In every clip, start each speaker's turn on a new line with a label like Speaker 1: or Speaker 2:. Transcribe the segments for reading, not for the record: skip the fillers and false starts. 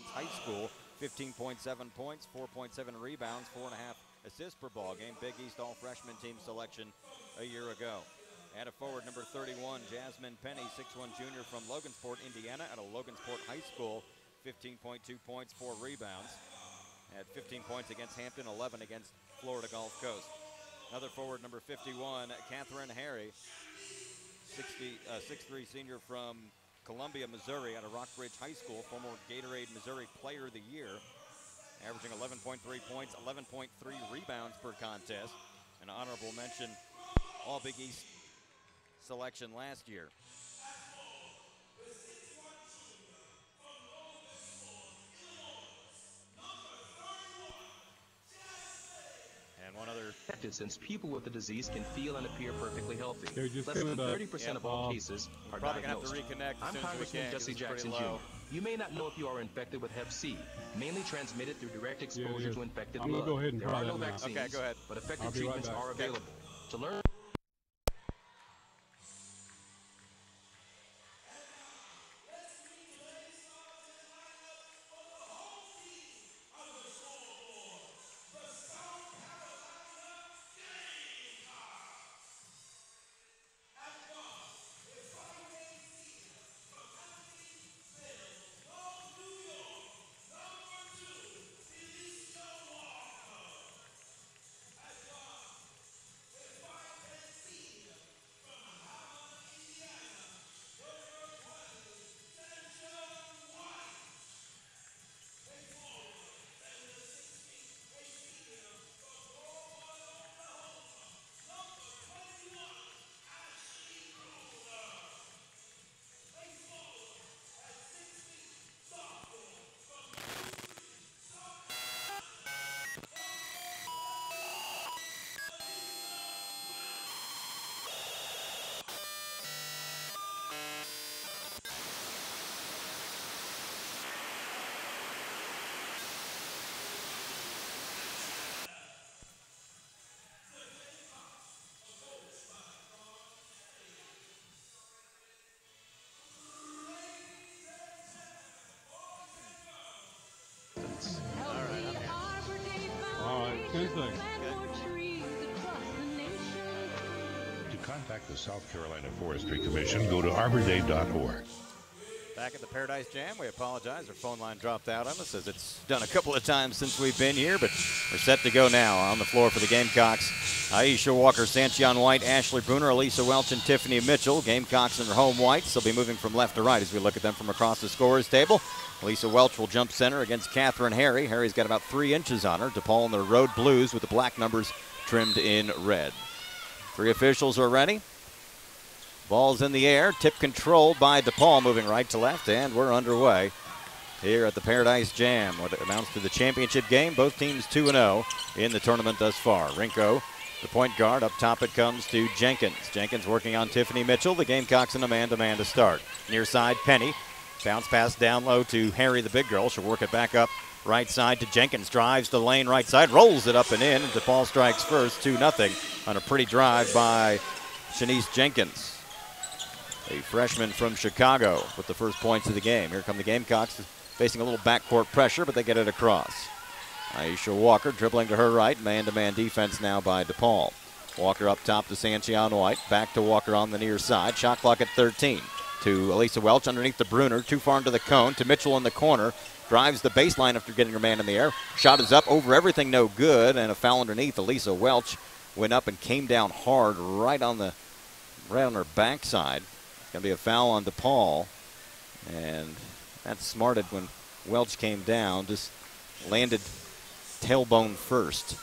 Speaker 1: Pines High School. 15.7 points, 4.7 rebounds, 4.5 assists per ball game. Big East all-freshman team selection a year ago. And a forward, number 31, Jasmine Penny, 6'1" junior from Logansport, Indiana, at a Logansport High School. 15.2 points, 4 rebounds. At 15 points against Hampton, 11 against Florida Gulf Coast. Another forward, number 51, Catherine Harry, 6'3" senior from Columbia, Missouri, at a Rockbridge High School, former Gatorade Missouri Player of the Year, averaging 11.3 points, 11.3 rebounds per contest. An honorable mention, all Big East selection last year. And one other.
Speaker 2: Since people with the disease can feel and appear perfectly healthy.
Speaker 3: Less
Speaker 2: than 30% of all cases are
Speaker 1: probably
Speaker 2: diagnosed.
Speaker 1: Gonna have to reconnect as
Speaker 2: I'm
Speaker 1: soon as we
Speaker 2: Congressman
Speaker 1: can,
Speaker 2: Jesse Jackson Jr. You may not know if you are infected with Hep C, mainly transmitted through direct exposure to infected blood.
Speaker 3: Go ahead and
Speaker 2: there are no
Speaker 3: that
Speaker 2: vaccines,
Speaker 1: okay, go ahead.
Speaker 2: but effective treatments are available. To learn.
Speaker 4: To contact the South Carolina Forestry Commission, go to arborday.org.
Speaker 1: Back at the Paradise Jam, we apologize. Our phone line dropped out on us as it's done a couple of times since we've been here, but we're set to go now. On the floor for the Gamecocks, Aisha Walker, Sanchion White, Ashley Bruner, Elisa Welch, and Tiffany Mitchell. Gamecocks in their home whites. They'll be moving from left to right as we look at them from across the scorer's table. Elisa Welch will jump center against Catherine Harry. Harry's got about 3 inches on her. DePaul in their road blues with the black numbers trimmed in red. 3 officials are ready. Ball's in the air, tip controlled by DePaul, moving right to left, and we're underway here at the Paradise Jam. What amounts to the championship game. Both teams 2-0 in the tournament thus far. Rinko, the point guard. Up top it comes to Jenkins. Jenkins working on Tiffany Mitchell. The Gamecocks in a man-to-man to start. Near side, Penny. Bounce pass down low to Harry, the big girl. She'll work it back up right side to Jenkins. Drives to the lane right side, rolls it up and in. And DePaul strikes first, 2-0 on a pretty drive by Shanice Jenkins, a freshman from Chicago, with the first points of the game. Here come the Gamecocks, facing a little backcourt pressure, but they get it across. Aisha Walker dribbling to her right. Man-to-man defense now by DePaul. Walker up top to Sanchion White. Back to Walker on the near side. Shot clock at 13. To Elisa Welch underneath the Bruner. Too far into the cone. To Mitchell in the corner. Drives the baseline after getting her man in the air. Shot is up over everything, no good. And a foul underneath. Elisa Welch went up and came down hard right on her backside. It's going to be a foul on DePaul. And that smarted when Welch came down. Just landed tailbone first.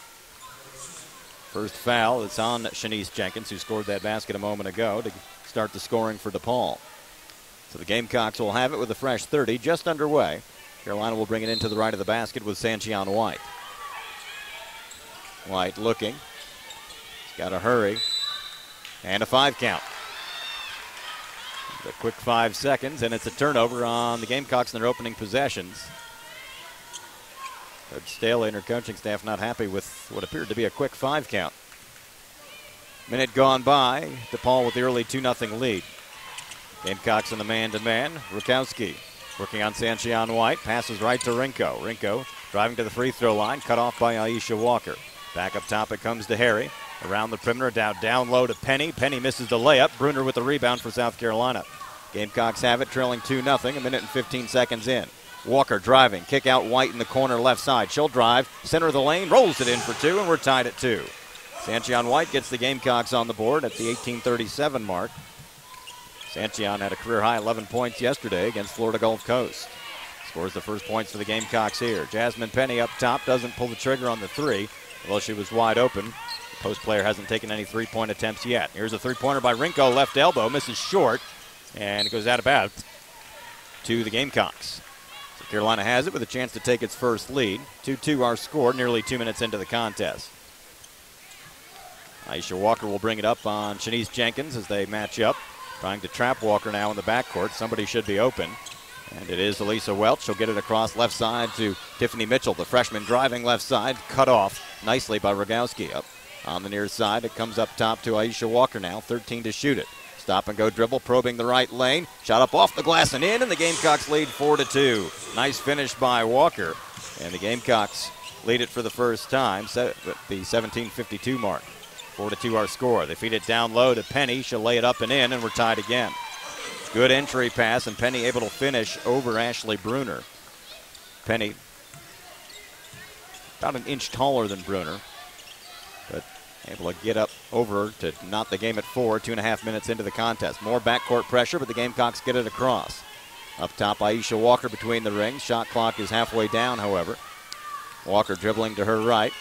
Speaker 1: First foul. It's on Shanice Jenkins, who scored that basket a moment ago to start the scoring for DePaul. So the Gamecocks will have it with a fresh 30 just underway. Carolina will bring it into the right of the basket with Sanchion White. White looking. He's got to hurry. And a 5 count. A quick 5 seconds, and it's a turnover on the Gamecocks in their opening possessions. Coach Staley and her coaching staff not happy with what appeared to be a quick 5 count. Minute gone by. DePaul with the early 2-0 lead. Gamecocks in the man-to-man. Rukowski Working on Sanchion White, passes right to Rinko. Rinko driving to the free throw line, cut off by Aisha Walker. Back up top it comes to Harry. Around the perimeter, down low to Penny. Penny misses the layup. Bruner with the rebound for South Carolina. Gamecocks have it, trailing 2-0, a minute and 15 seconds in. Walker driving, kick out White in the corner left side. She'll drive, center of the lane, rolls it in for 2, and we're tied at 2. Sanchion White gets the Gamecocks on the board at the 18:37 mark. Sanchion had a career-high 11 points yesterday against Florida Gulf Coast. Scores the first points for the Gamecocks here. Jasmine Penny up top, doesn't pull the trigger on the 3, although she was wide open. The post player hasn't taken any three-point attempts yet. Here's a three-pointer by Rinko, left elbow, misses short, and it goes out of bounds to the Gamecocks. So Carolina has it with a chance to take its first lead. 2-2 our score, nearly 2 minutes into the contest. Aisha Walker will bring it up on Shanice Jenkins as they match up. Trying to trap Walker now in the backcourt. Somebody should be open. And it is Elisa Welch. She'll get it across left side to Tiffany Mitchell. The freshman driving left side. Cut off nicely by Rogowski. Up on the near side. It comes up top to Aisha Walker now. 13 to shoot it. Stop and go dribble. Probing the right lane. Shot up off the glass and in. And the Gamecocks lead 4-2. Nice finish by Walker. And the Gamecocks lead it for the first time at the 17:52 mark. 4-2 our score. They feed it down low to Penny. She'll lay it up and in, and we're tied again. Good entry pass, and Penny able to finish over Ashley Bruner. Penny about an inch taller than Bruner, but able to get up over to knot the game at 4, 2.5 minutes into the contest. More backcourt pressure, but the Gamecocks get it across. Up top, Aisha Walker between the rings. Shot clock is halfway down, however. Walker dribbling to her right.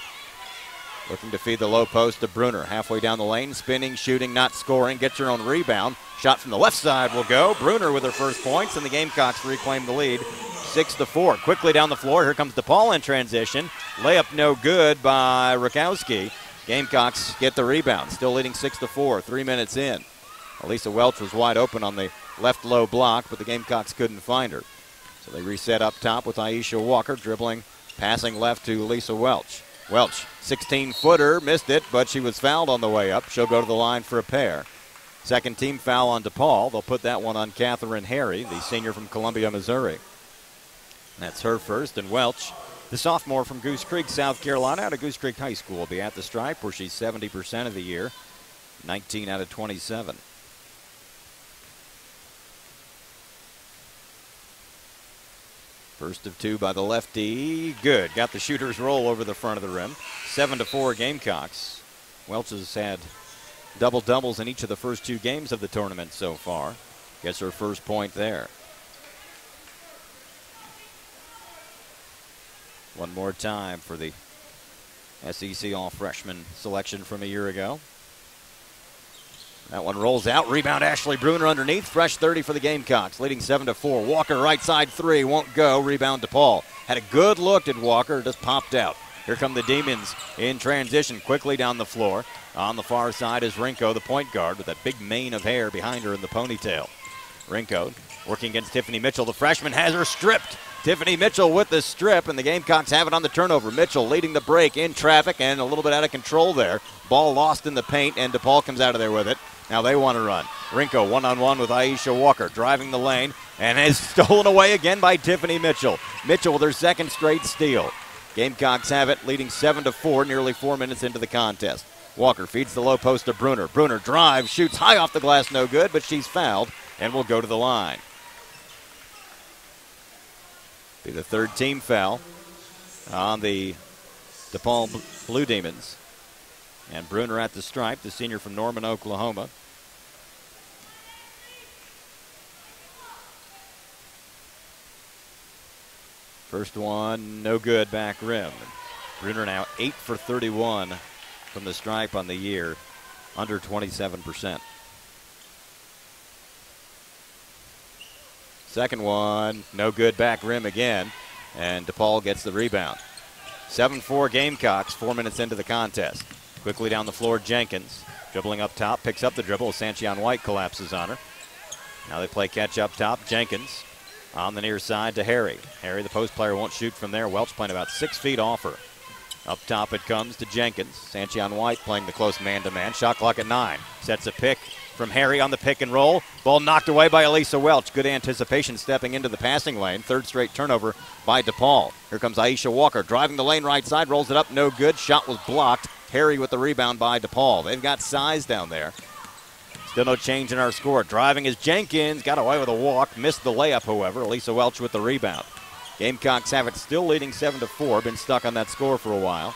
Speaker 1: Looking to feed the low post to Bruner. Halfway down the lane, spinning, shooting, not scoring. Gets her own rebound. Shot from the left side will go. Bruner with her first points, and the Gamecocks reclaim the lead, 6-4. Quickly down the floor, here comes DePaul in transition. Layup no good by Rakowski. Gamecocks get the rebound, still leading 6-4, 3 minutes in. Elisa Welch was wide open on the left low block, but the Gamecocks couldn't find her. So they reset up top with Aisha Walker dribbling, passing left to Elisa Welch. Welch, 16-footer, missed it, but she was fouled on the way up. She'll go to the line for a pair. Second team foul on DePaul. They'll put that one on Catherine Harry, the senior from Columbia, Missouri. That's her first, and Welch, the sophomore from Goose Creek, South Carolina, out of Goose Creek High School, will be at the stripe where she's 70% of the year, 19 out of 27. First of 2 by the lefty. Good. Got the shooter's roll over the front of the rim. 7-4 Gamecocks. Welch has had double-doubles in each of the first 2 games of the tournament so far. Gets her first point there. One more time for the SEC All-Freshman selection from a year ago. That one rolls out. Rebound Ashley Bruner underneath. Fresh 30 for the Gamecocks, leading 7-4. Walker right side 3, won't go. Rebound DePaul. Had a good look at Walker, just popped out. Here come the Demons in transition, quickly down the floor. On the far side is Rinko, the point guard, with that big mane of hair behind her in the ponytail. Rinko working against Tiffany Mitchell. The freshman has her stripped. Tiffany Mitchell with the strip, and the Gamecocks have it on the turnover. Mitchell leading the break in traffic and a little bit out of control there. Ball lost in the paint, and DePaul comes out of there with it. Now they want to run. Rinko one-on-one with Aisha Walker, driving the lane, and is stolen away again by Tiffany Mitchell. Mitchell with her second straight steal. Gamecocks have it, leading 7-4, nearly 4 minutes into the contest. Walker feeds the low post to Bruner. Bruner drives, shoots high off the glass, no good, but she's fouled and will go to the line. Be the third team foul on the DePaul Blue Demons. And Bruner at the stripe, the senior from Norman, Oklahoma. First one, no good, back rim. Bruner now 8 for 31 from the stripe on the year, under 27%. Second one, no good, back rim again, and DePaul gets the rebound. 7-4 Gamecocks, 4 minutes into the contest. Quickly down the floor, Jenkins. Dribbling up top, picks up the dribble. Sanchion White collapses on her. Now they play catch up top. Jenkins on the near side to Harry. Harry, the post player, won't shoot from there. Welch playing about 6 feet off her. Up top it comes to Jenkins. Sanchion White playing the close man-to-man. Shot clock at 9. Sets a pick from Harry on the pick and roll. Ball knocked away by Elisa Welch. Good anticipation stepping into the passing lane. Third straight turnover by DePaul. Here comes Aisha Walker driving the lane right side. Rolls it up, no good. Shot was blocked. Harry with the rebound by DePaul. They've got size down there. Still no change in our score. Driving is Jenkins. Got away with a walk. Missed the layup, however. Elisa Welch with the rebound. Gamecocks have it still leading 7-4. Been stuck on that score for a while.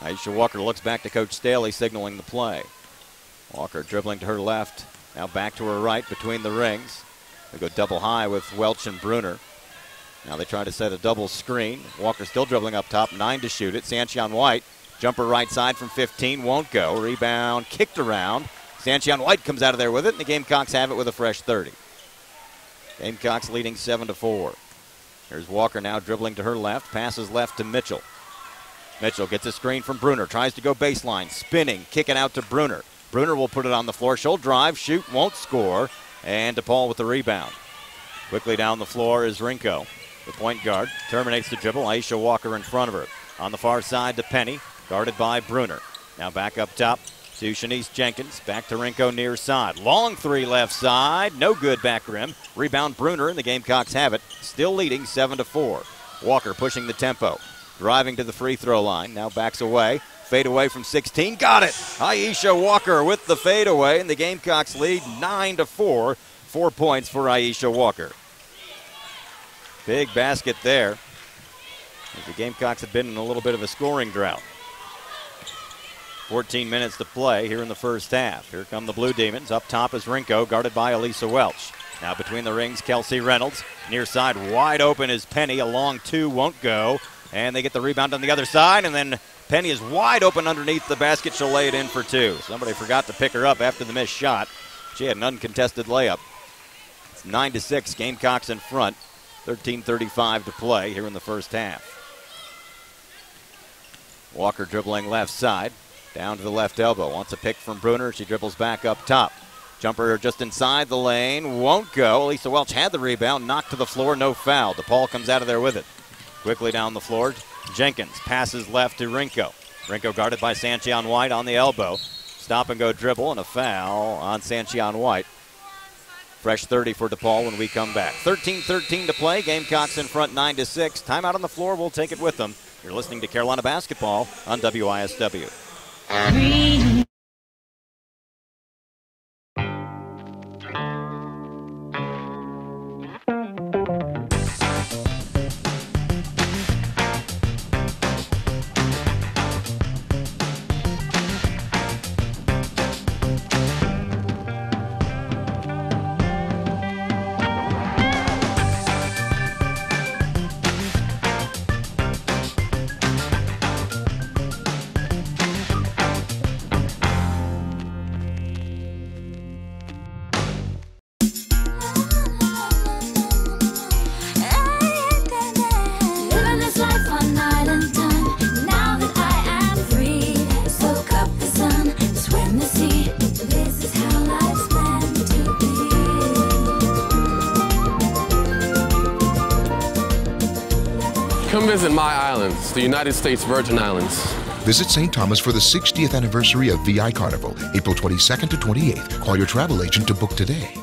Speaker 1: Aisha Walker looks back to Coach Staley, signaling the play. Walker dribbling to her left. Now back to her right between the rings. They go double high with Welch and Bruner. Now they try to set a double screen. Walker still dribbling up top. 9 to shoot it. Sanchion White. Jumper right side from 15. Won't go. Rebound kicked around. Sanchion White comes out of there with it, and the Gamecocks have it with a fresh 30. Gamecocks leading 7-4. Here's Walker now dribbling to her left. Passes left to Mitchell. Mitchell gets a screen from Bruner. Tries to go baseline. Spinning. Kicking out to Bruner. Bruner will put it on the floor. She'll drive. Shoot. Won't score. And DePaul with the rebound. Quickly down the floor is Rinko. The point guard terminates the dribble. Aisha Walker in front of her. On the far side to Penny. Guarded by Bruner. Now back up top to Shanice Jenkins. Back to Rinko near side. Long three left side. No good back rim. Rebound Bruner, and the Gamecocks have it. Still leading 7-4. Walker pushing the tempo. Driving to the free throw line. Now backs away. Fade away from 16. Got it! Aisha Walker with the fade away, and the Gamecocks lead 9-4. 4 points for Aisha Walker. Big basket there. The Gamecocks have been in a little bit of a scoring drought. 14 minutes to play here in the first half. Here come the Blue Demons. Up top is Rinko, guarded by Elisa Welch. Now between the rings, Kelsey Reynolds. Near side, wide open is Penny. A long two, won't go. And they get the rebound on the other side, and then Penny is wide open underneath the basket. She'll lay it in for two. Somebody forgot to pick her up after the missed shot. She had an uncontested layup. It's 9-6, Gamecocks in front. 13:35 to play here in the first half. Walker dribbling left side. Down to the left elbow. Wants a pick from Bruner. She dribbles back up top. Jumper just inside the lane. Won't go. Elisa Welch had the rebound. Knocked to the floor. No foul. DePaul comes out of there with it. Quickly down the floor. Jenkins passes left to Rinko. Rinko guarded by Sanchion White on the elbow. Stop and go dribble, and a foul on Sanchion White. Fresh 30 for DePaul when we come back. 13:13 to play. Gamecocks in front 9-6. Timeout on the floor. We'll take it with them. You're listening to Carolina Basketball on WISW.
Speaker 3: Come visit my islands, the United States Virgin Islands.
Speaker 5: Visit St. Thomas for the 60th anniversary of VI Carnival, April 22nd to 28th. Call your travel agent to book today.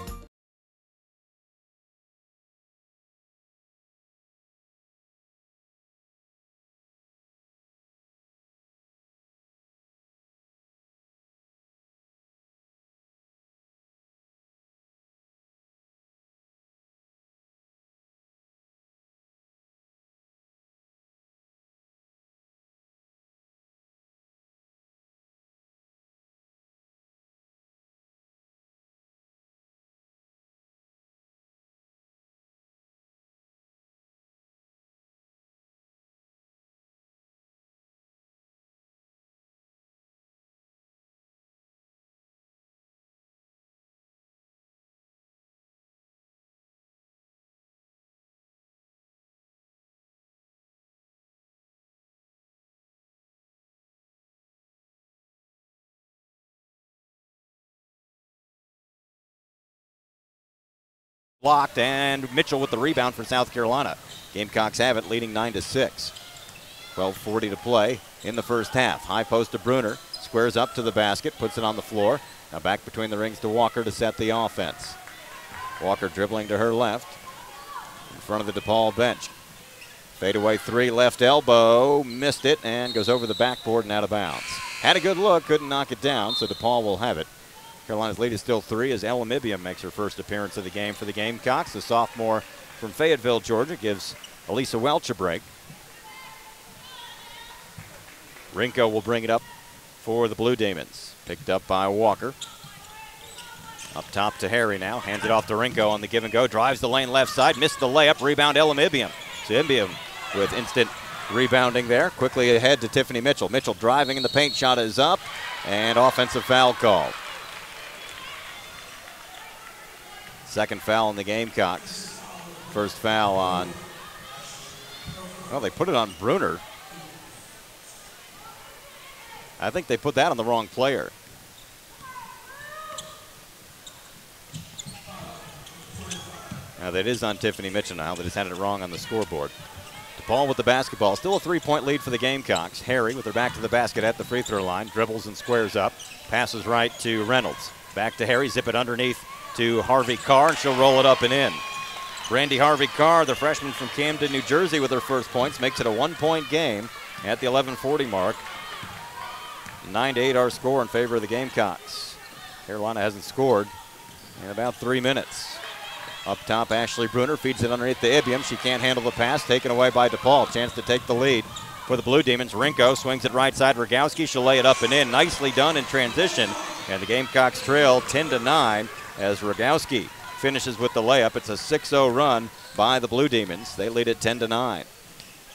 Speaker 1: Blocked, and Mitchell with the rebound for South Carolina. Gamecocks have it, leading 9-6. 12:40 to play in the first half. High post to Bruner. Squares up to the basket, puts it on the floor. Now back between the rings to Walker to set the offense. Walker dribbling to her left in front of the DePaul bench. Fadeaway three, left elbow, missed it, and goes over the backboard and out of bounds. Had a good look, couldn't knock it down, so DePaul will have it. Carolina's lead is still 3 as Ella Mibium makes her first appearance of the game for the Gamecocks. The sophomore from Fayetteville, Georgia, gives Elisa Welch a break. Rinko will bring it up for the Blue Demons. Picked up by Walker. Up top to Harry now. Hands it off to Rinko on the give and go. Drives the lane left side. Missed the layup. Rebound Ella Mibium. So Mibium with instant rebounding there. Quickly ahead to Tiffany Mitchell. Mitchell driving in the paint. Shot is up. And offensive foul called. Second foul on the Gamecocks. First foul on, well, they put it on Bruner. I think they put that on the wrong player. Now that is on Tiffany Mitchell now. They just had it wrong on the scoreboard. DePaul with the basketball. Still a 3-point lead for the Gamecocks. Harry with her back to the basket at the free throw line. Dribbles and squares up. Passes right to Reynolds. Back to Harry. Zip it underneath to Harvey Carr, and she'll roll it up and in. Brandy Harvey Carr, the freshman from Camden, New Jersey, with her first points, makes it a 1-point game at the 11:40 mark. 9-8 our score in favor of the Gamecocks. Carolina hasn't scored in about 3 minutes. Up top, Ashley Bruner feeds it underneath to Ibiam. She can't handle the pass, taken away by DePaul. Chance to take the lead for the Blue Demons. Rinko swings it right side. Rogowski, she'll lay it up and in. Nicely done in transition. And the Gamecocks trail 10-9 as Rogowski finishes with the layup. It's a 6-0 run by the Blue Demons. They lead it 10-9.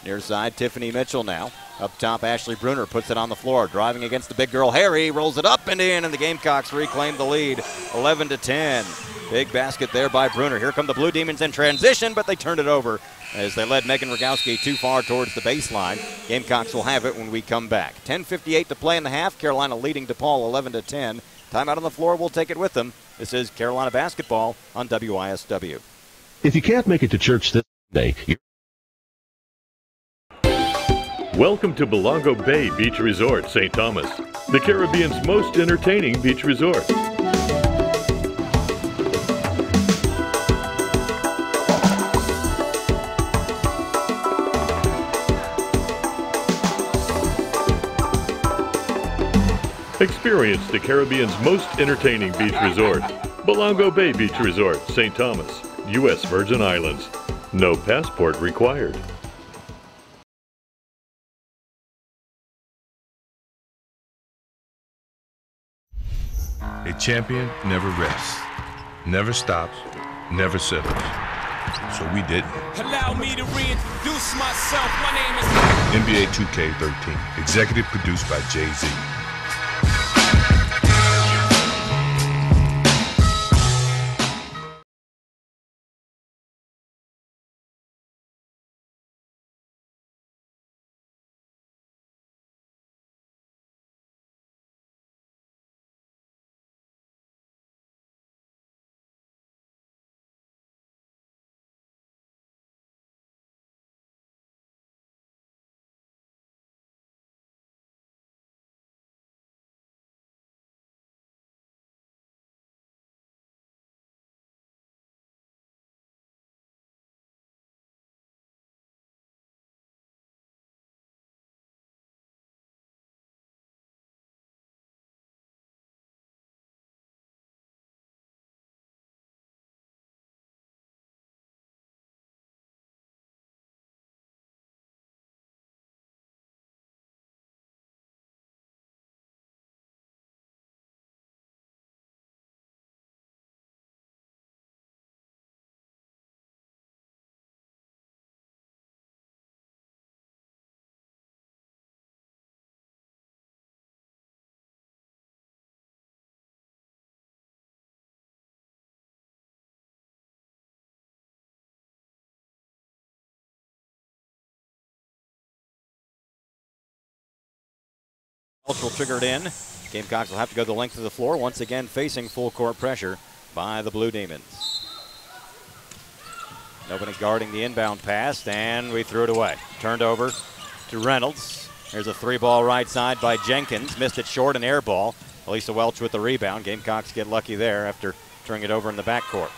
Speaker 1: Near side, Tiffany Mitchell now. Up top, Ashley Bruner puts it on the floor. Driving against the big girl, Harry, rolls it up and in, and the Gamecocks reclaim the lead, 11-10. Big basket there by Bruner. Here come the Blue Demons in transition, but they turned it over as they led Megan Rogowski too far towards the baseline. Gamecocks will have it when we come back. 10:58 to play in the half. Carolina leading DePaul 11-10. Timeout on the floor. We'll take it with them. This is Carolina basketball on WISW.
Speaker 6: If you can't make it to church this day,
Speaker 7: Welcome to Belongo Bay Beach Resort, St. Thomas, the Caribbean's most entertaining beach resort. Experience the Caribbean's most entertaining beach resort, Belongo Bay Beach Resort, St. Thomas, U.S. Virgin Islands. No passport required.
Speaker 8: A champion never rests, never stops, never settles. So we didn't.
Speaker 9: Allow me to reintroduce myself. My name is
Speaker 8: NBA 2K13, executive produced by Jay-Z.
Speaker 1: Will trigger it in. Gamecocks will have to go the length of the floor, once again facing full court pressure by the Blue Demons. Nobody guarding the inbound pass, and we threw it away. Turned over to Reynolds. There's a 3-ball right side by Jenkins. Missed it short, an air ball. Elisa Welch with the rebound. Gamecocks get lucky there after turning it over in the backcourt.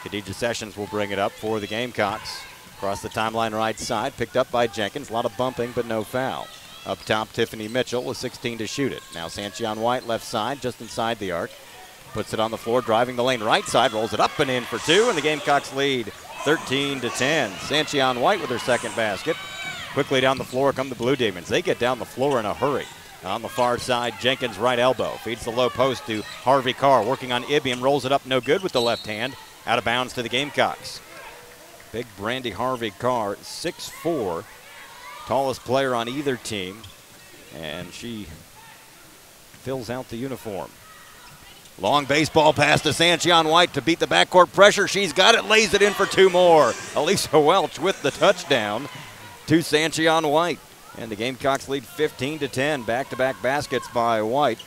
Speaker 1: Khadijah Sessions will bring it up for the Gamecocks. Across the timeline right side, picked up by Jenkins. A lot of bumping, but no foul. Up top, Tiffany Mitchell with 16 to shoot it. Now Sanchion White left side, just inside the arc. Puts it on the floor, driving the lane right side, rolls it up and in for two, and the Gamecocks lead 13-10. Sanchion White with her second basket. Quickly down the floor come the Blue Demons. They get down the floor in a hurry. On the far side, Jenkins right elbow. Feeds the low post to Harvey Carr. Working on Ibiam, rolls it up no good with the left hand. Out of bounds to the Gamecocks. Big Brandy Harvey Carr, 6'4", tallest player on either team, and she fills out the uniform. Long baseball pass to Sanchion White to beat the backcourt pressure. She's got it, lays it in for two more. Elisa Welch with the touchdown to Sanchion White. And the Gamecocks lead 15-10. Back-to-back baskets by White.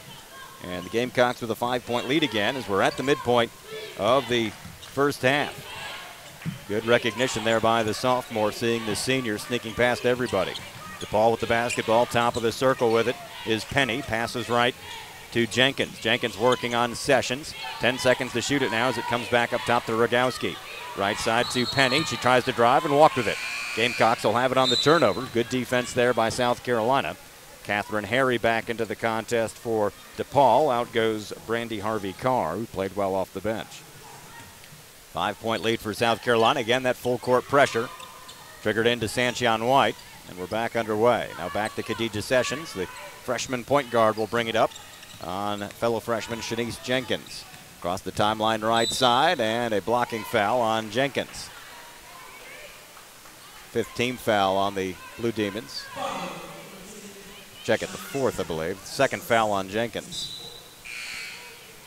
Speaker 1: And the Gamecocks with a 5-point lead again as we're at the midpoint of the first half. Good recognition there by the sophomore, seeing the senior sneaking past everybody. DePaul with the basketball, top of the circle with it is Penny. Passes right to Jenkins. Jenkins working on Sessions. 10 seconds to shoot it now as it comes back up top to Rogowski. Right side to Penny. She tries to drive and walk with it. Gamecocks will have it on the turnover. Good defense there by South Carolina. Catherine Harry back into the contest for DePaul. Out goes Brandy Harvey Carr, who played well off the bench. 5-point lead for South Carolina. Again, that full court pressure triggered into Sanchion White, and we're back underway. Now back to Khadijah Sessions. The freshman point guard will bring it up on fellow freshman Shanice Jenkins. Across the timeline right side, and a blocking foul on Jenkins. 5th team foul on the Blue Demons. Check it, the 4th, I believe. 2nd foul on Jenkins.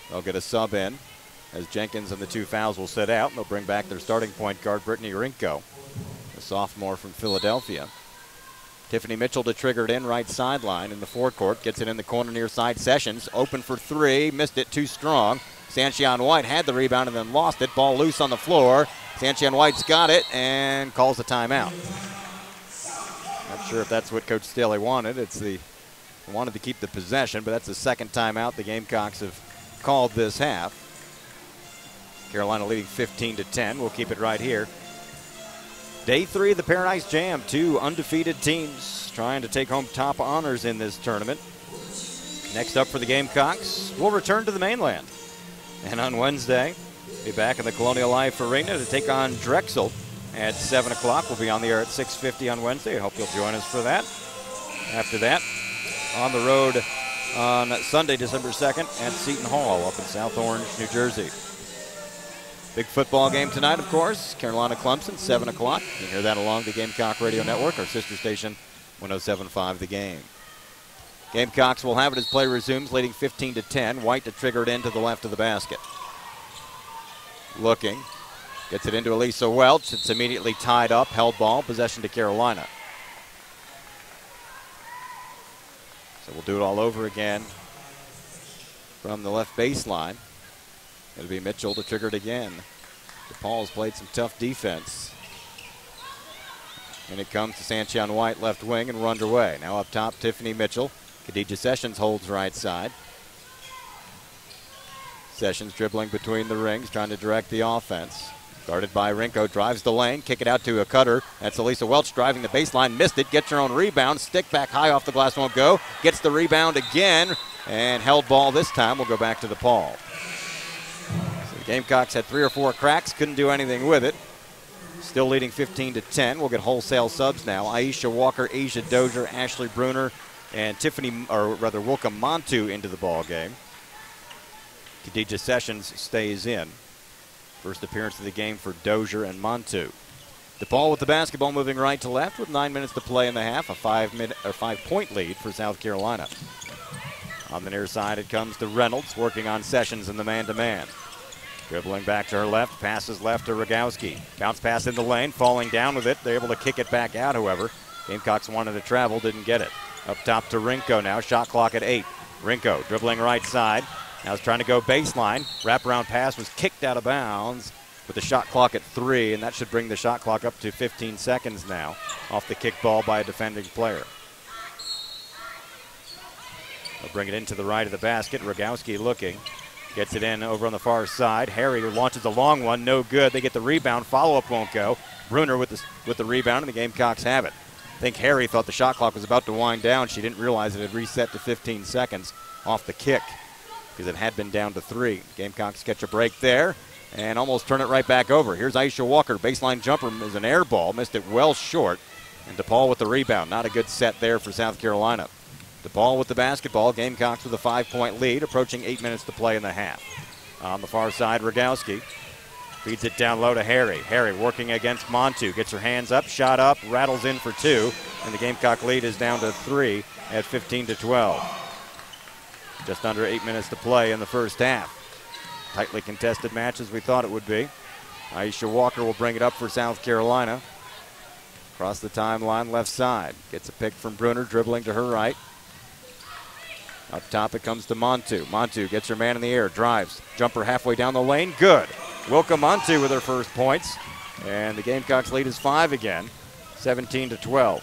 Speaker 1: They'll get a sub in as Jenkins and the 2 fouls will sit out, and they'll bring back their starting point guard, Brittany Rinko, a sophomore from Philadelphia. Tiffany Mitchell to trigger it in right sideline in the forecourt. Gets it in the corner near side. Sessions open for 3. Missed it too strong. Sanchion White had the rebound and then lost it. Ball loose on the floor. Sanchion White's got it and calls a timeout. Not sure if that's what Coach Staley wanted. Wanted to keep the possession, but that's the 2nd timeout the Gamecocks have called this half. Carolina leading 15-10. We'll keep it right here. Day 3 of the Paradise Jam. 2 undefeated teams trying to take home top honors in this tournament. Next up for the Gamecocks, we'll return to the mainland. And on Wednesday, be back in the Colonial Life Arena to take on Drexel at 7 o'clock. We'll be on the air at 6:50 on Wednesday. I hope you'll join us for that. After that, on the road on Sunday, December 2nd at Seton Hall up in South Orange, New Jersey. Big football game tonight, of course. Carolina-Clemson, 7 o'clock. You can hear that along the Gamecock Radio Network, our sister station, 107.5 The Game. Gamecocks will have it as play resumes, leading 15-10. White to trigger it into the left of the basket. Looking. Gets it into Elisa Welch. It's immediately tied up. Held ball. Possession to Carolina. So we'll do it all over again from the left baseline. It'll be Mitchell to trigger it again. DePaul's played some tough defense. And it comes to Sanchion White, left wing, and we're underway. Now up top, Tiffany Mitchell. Khadijah Sessions holds right side. Sessions dribbling between the rings, trying to direct the offense. Guarded by Rinko, drives the lane, kick it out to a cutter. That's Elisa Welch driving the baseline, missed it, gets her own rebound. Stick back high off the glass, won't go. Gets the rebound again, and held ball this time. We'll go back to DePaul. So the Gamecocks had 3 or 4 cracks, couldn't do anything with it. Still leading 15-10. We'll get wholesale subs now. Aisha Walker, Asia Dozier, Ashley Bruner, and Wilka Montu into the ball game. Khadijah Sessions stays in. First appearance of the game for Dozier and Montu. DePaul with the basketball, moving right to left with 9 minutes to play in the half. A 5-point lead for South Carolina. On the near side, it comes to Reynolds, working on Sessions in the man-to-man. Dribbling back to her left, passes left to Rogowski. Bounce pass in the lane, falling down with it. They're able to kick it back out, however. Gamecocks wanted to travel, didn't get it. Up top to Rinko now, shot clock at 8. Rinko dribbling right side. Now he's trying to go baseline. Wraparound pass was kicked out of bounds with the shot clock at 3, and that should bring the shot clock up to 15 seconds now off the kick ball by a defending player. They'll bring it into the right of the basket. Rogowski looking. Gets it in over on the far side. Harry launches a long one. No good. They get the rebound. Follow-up won't go. Bruner with the rebound, and the Gamecocks have it. I think Harry thought the shot clock was about to wind down. She didn't realize it had reset to 15 seconds off the kick because it had been down to 3. Gamecocks catch a break there and almost turn it right back over. Here's Aisha Walker. Baseline jumper is an air ball. Missed it well short. And DePaul with the rebound. Not a good set there for South Carolina. DePaul with the basketball. Gamecocks with a 5-point lead, approaching 8 minutes to play in the half. On the far side, Rogowski feeds it down low to Harry. Harry working against Montu. Gets her hands up, shot up, rattles in for 2. And the Gamecock lead is down to 3 at 15-12. Just under 8 minutes to play in the first half. Tightly contested match as we thought it would be. Aisha Walker will bring it up for South Carolina. Across the timeline, left side. Gets a pick from Bruner, dribbling to her right. Up top it comes to Montu. Montu gets her man in the air, drives. Jumper halfway down the lane, good. Wilka Montu with her first points. And the Gamecocks lead is 5 again, 17-12.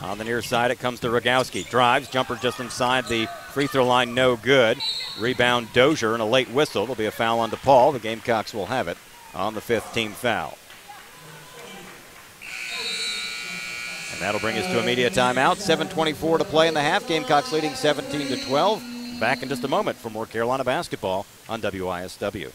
Speaker 1: On the near side, it comes to Rogowski. Drives, jumper just inside the free throw line, no good. Rebound Dozier and a late whistle. There'll be a foul on DePaul. The Gamecocks will have it on the 5th team foul. And that'll bring us to a media timeout. 7:24 to play in the half. Gamecocks leading 17-12. Back in just a moment for more Carolina basketball on WISW.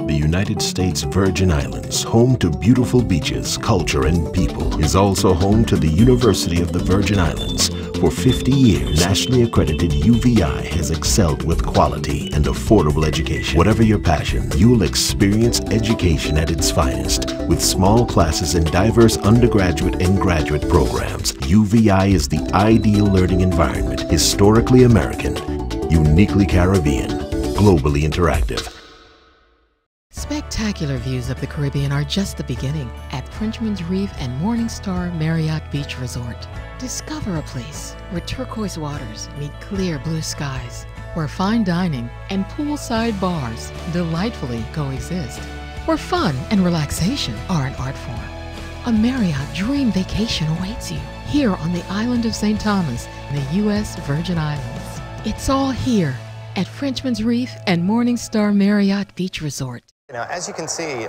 Speaker 10: The United States Virgin Islands, home to beautiful beaches, culture, and people, is also home to the University of the Virgin Islands. For 50 years, nationally accredited UVI has excelled with quality and affordable education. Whatever your passion, you'll experience education at its finest. With small classes and diverse undergraduate and graduate programs, UVI is the ideal learning environment. Historically American, uniquely Caribbean, globally interactive.
Speaker 11: Spectacular views of the Caribbean are just the beginning at Frenchman's Reef and Morningstar Marriott Beach Resort. Discover a place where turquoise waters meet clear blue skies, where fine dining and poolside bars delightfully coexist, where fun and relaxation are an art form. A Marriott dream vacation awaits you here on the island of St. Thomas in the U.S. Virgin Islands. It's all here at Frenchman's Reef and Morningstar Marriott Beach Resort.
Speaker 12: Now, as you can see,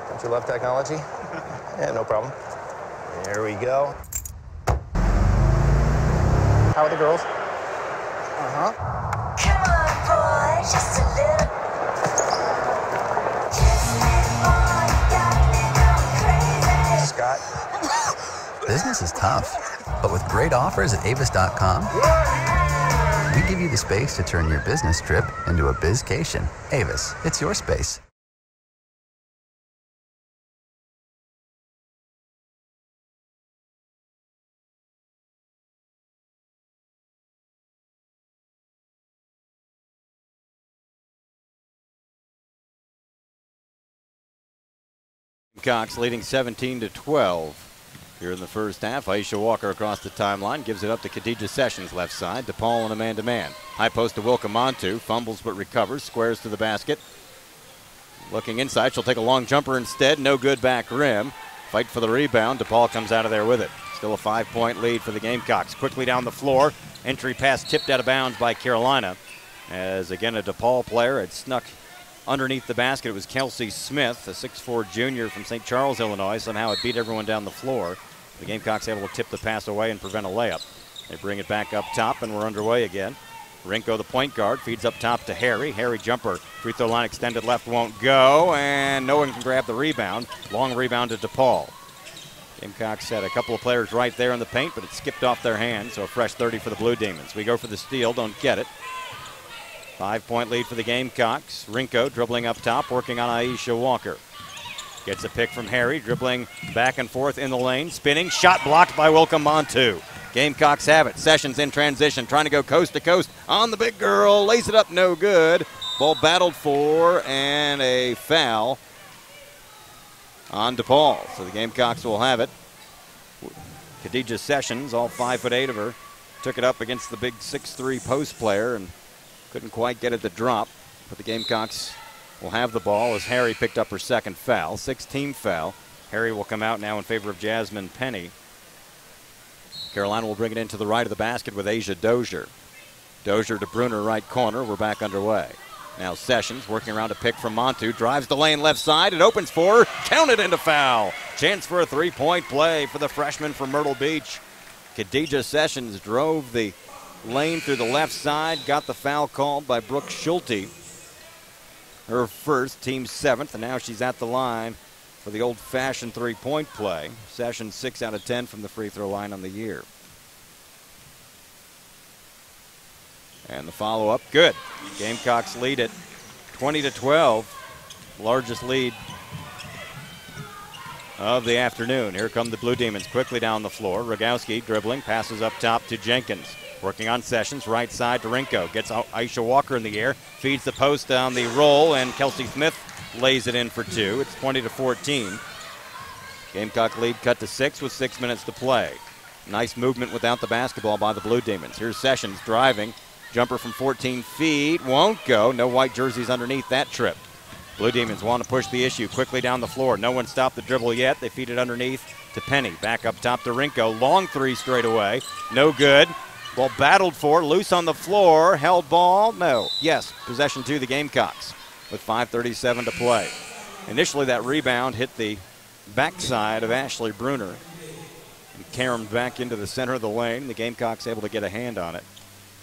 Speaker 12: don't you love technology? Yeah, no problem. There we go. How are the girls? Uh-huh. Come on, boy, just a little. Scott.
Speaker 13: Business is tough, but with great offers at Avis.com, we give you the space to turn your business trip into a bizcation. Avis, it's your space.
Speaker 1: Gamecocks leading 17-12 here in the first half. Aisha Walker across the timeline gives it up to Khadijah Sessions left side. DePaul in a man-to-man. High post to Wilka Montu. Fumbles but recovers. Squares to the basket. Looking inside. She'll take a long jumper instead. No good back rim. Fight for the rebound. DePaul comes out of there with it. Still a 5-point lead for the Gamecocks. Quickly down the floor. Entry pass tipped out of bounds by Carolina. As again a DePaul player had snuck underneath the basket. It was Kelsey Smith, a 6'4 junior from St. Charles, Illinois. Somehow it beat everyone down the floor. The Gamecocks able to tip the pass away and prevent a layup. They bring it back up top, and we're underway again. Rinko, the point guard, feeds up top to Harry. Harry jumper, free throw line extended left, won't go, and no one can grab the rebound. Long rebound to DePaul. Gamecocks had a couple of players right there in the paint, but it skipped off their hands, so a fresh 30 for the Blue Demons. We go for the steal, don't get it. 5-point lead for the Gamecocks. Rinko dribbling up top, working on Aisha Walker. Gets a pick from Harry, dribbling back and forth in the lane, spinning, shot blocked by Wilka Montu. Gamecocks have it. Sessions in transition, trying to go coast to coast on the big girl, lays it up, no good. Ball battled for, and a foul on DePaul. So the Gamecocks will have it. Khadijah Sessions, all 5'8" of her, took it up against the big 6'3" post player and couldn't quite get it to drop, but the Gamecocks will have the ball as Harry picked up her second foul, 6th team foul. Harry will come out now in favor of Jasmine Penny. Carolina will bring it into the right of the basket with Asia Dozier. Dozier to Bruner, right corner. We're back underway. Now Sessions working around a pick from Montu. Drives the lane left side. It opens for her. Counted into foul. Chance for a three-point play for the freshman from Myrtle Beach. Khadijah Sessions drove the lane through the left side. Got the foul called by Brooke Schulte. Her first, team 7th, and now she's at the line for the old-fashioned three-point play. Sessions 6 out of 10 from the free throw line on the year. And the follow-up, good. Gamecocks lead it 20-12, largest lead of the afternoon. Here come the Blue Demons quickly down the floor. Rogowski dribbling, passes up top to Jenkins. Working on Sessions, right side to Rinko. Gets Aisha Walker in the air, feeds the post on the roll, and Kelsey Smith lays it in for 2. It's 20-14. Gamecock lead cut to 6 with 6 minutes to play. Nice movement without the basketball by the Blue Demons. Here's Sessions driving. Jumper from 14 feet, won't go. No white jerseys underneath that trip. Blue Demons want to push the issue quickly down the floor. No one stopped the dribble yet. They feed it underneath to Penny. Back up top to Rinko. Long three straight away. No good. Ball battled for, loose on the floor. Held ball, no. Yes, possession to the Gamecocks with 5:37 to play. Initially that rebound hit the backside of Ashley Bruner and caromed back into the center of the lane. The Gamecocks able to get a hand on it.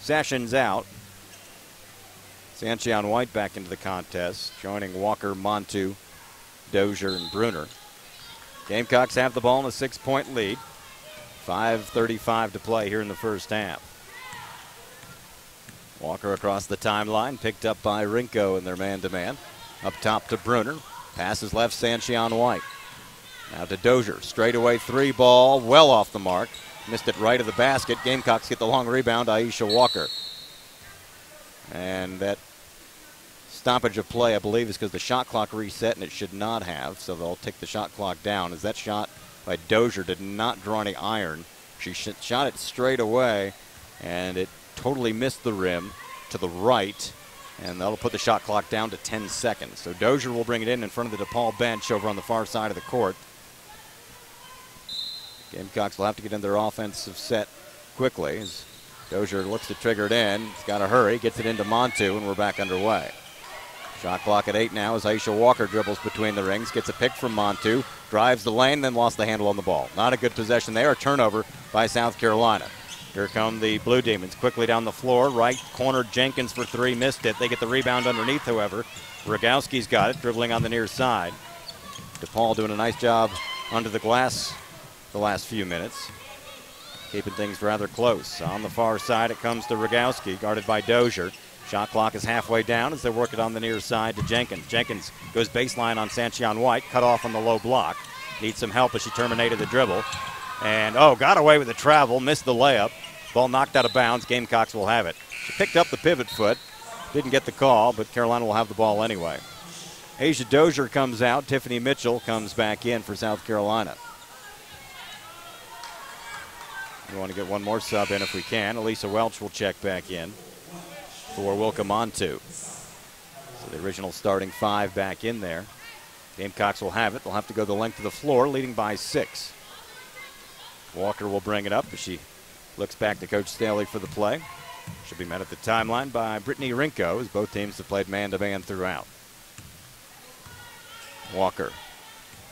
Speaker 1: Sessions out. Sanchion White back into the contest, joining Walker, Montu, Dozier, and Bruner. Gamecocks have the ball in a 6-point lead. 5:35 to play here in the first half. Walker across the timeline, picked up by Rinko in their man-to-man. Up top to Bruner. Passes left, Sanchion White. Now to Dozier. Straightaway three ball, well off the mark. Missed it right of the basket. Gamecocks get the long rebound, Aisha Walker. And that stoppage of play, I believe, is because the shot clock reset, and it should not have, so they'll take the shot clock down, as that shot by Dozier did not draw any iron. She shot it straight away, and it totally missed the rim to the right, and that'll put the shot clock down to 10 seconds. So Dozier will bring it in front of the DePaul bench over on the far side of the court. Gamecocks will have to get in their offensive set quickly as Dozier looks to trigger it in. He's got to hurry, gets it into Montu, and we're back underway. Shot clock at 8 now as Aisha Walker dribbles between the rings, gets a pick from Montu, drives the lane, then lost the handle on the ball. Not a good possession there, a turnover by South Carolina. Here come the Blue Demons quickly down the floor. Right corner, Jenkins for 3, missed it. They get the rebound underneath, however. Rogowski's got it, dribbling on the near side. DePaul doing a nice job under the glass the last few minutes, keeping things rather close. On the far side, it comes to Rogowski, guarded by Dozier. Shot clock is halfway down as they work it on the near side to Jenkins. Jenkins goes baseline on Sanchion White, cut off on the low block. Needs some help as she terminated the dribble. And, got away with the travel, missed the layup. Ball knocked out of bounds. Gamecocks will have it. She picked up the pivot foot, didn't get the call, but Carolina will have the ball anyway. Asia Dozier comes out. Tiffany Mitchell comes back in for South Carolina. We want to get one more sub in if we can. Elisa Welch will check back in for Wilka Montu. So the original starting 5 back in there. Gamecocks will have it. They'll have to go the length of the floor, leading by 6. Walker will bring it up as she looks back to Coach Staley for the play. She'll be met at the timeline by Brittany Rinko, as both teams have played man-to-man throughout. Walker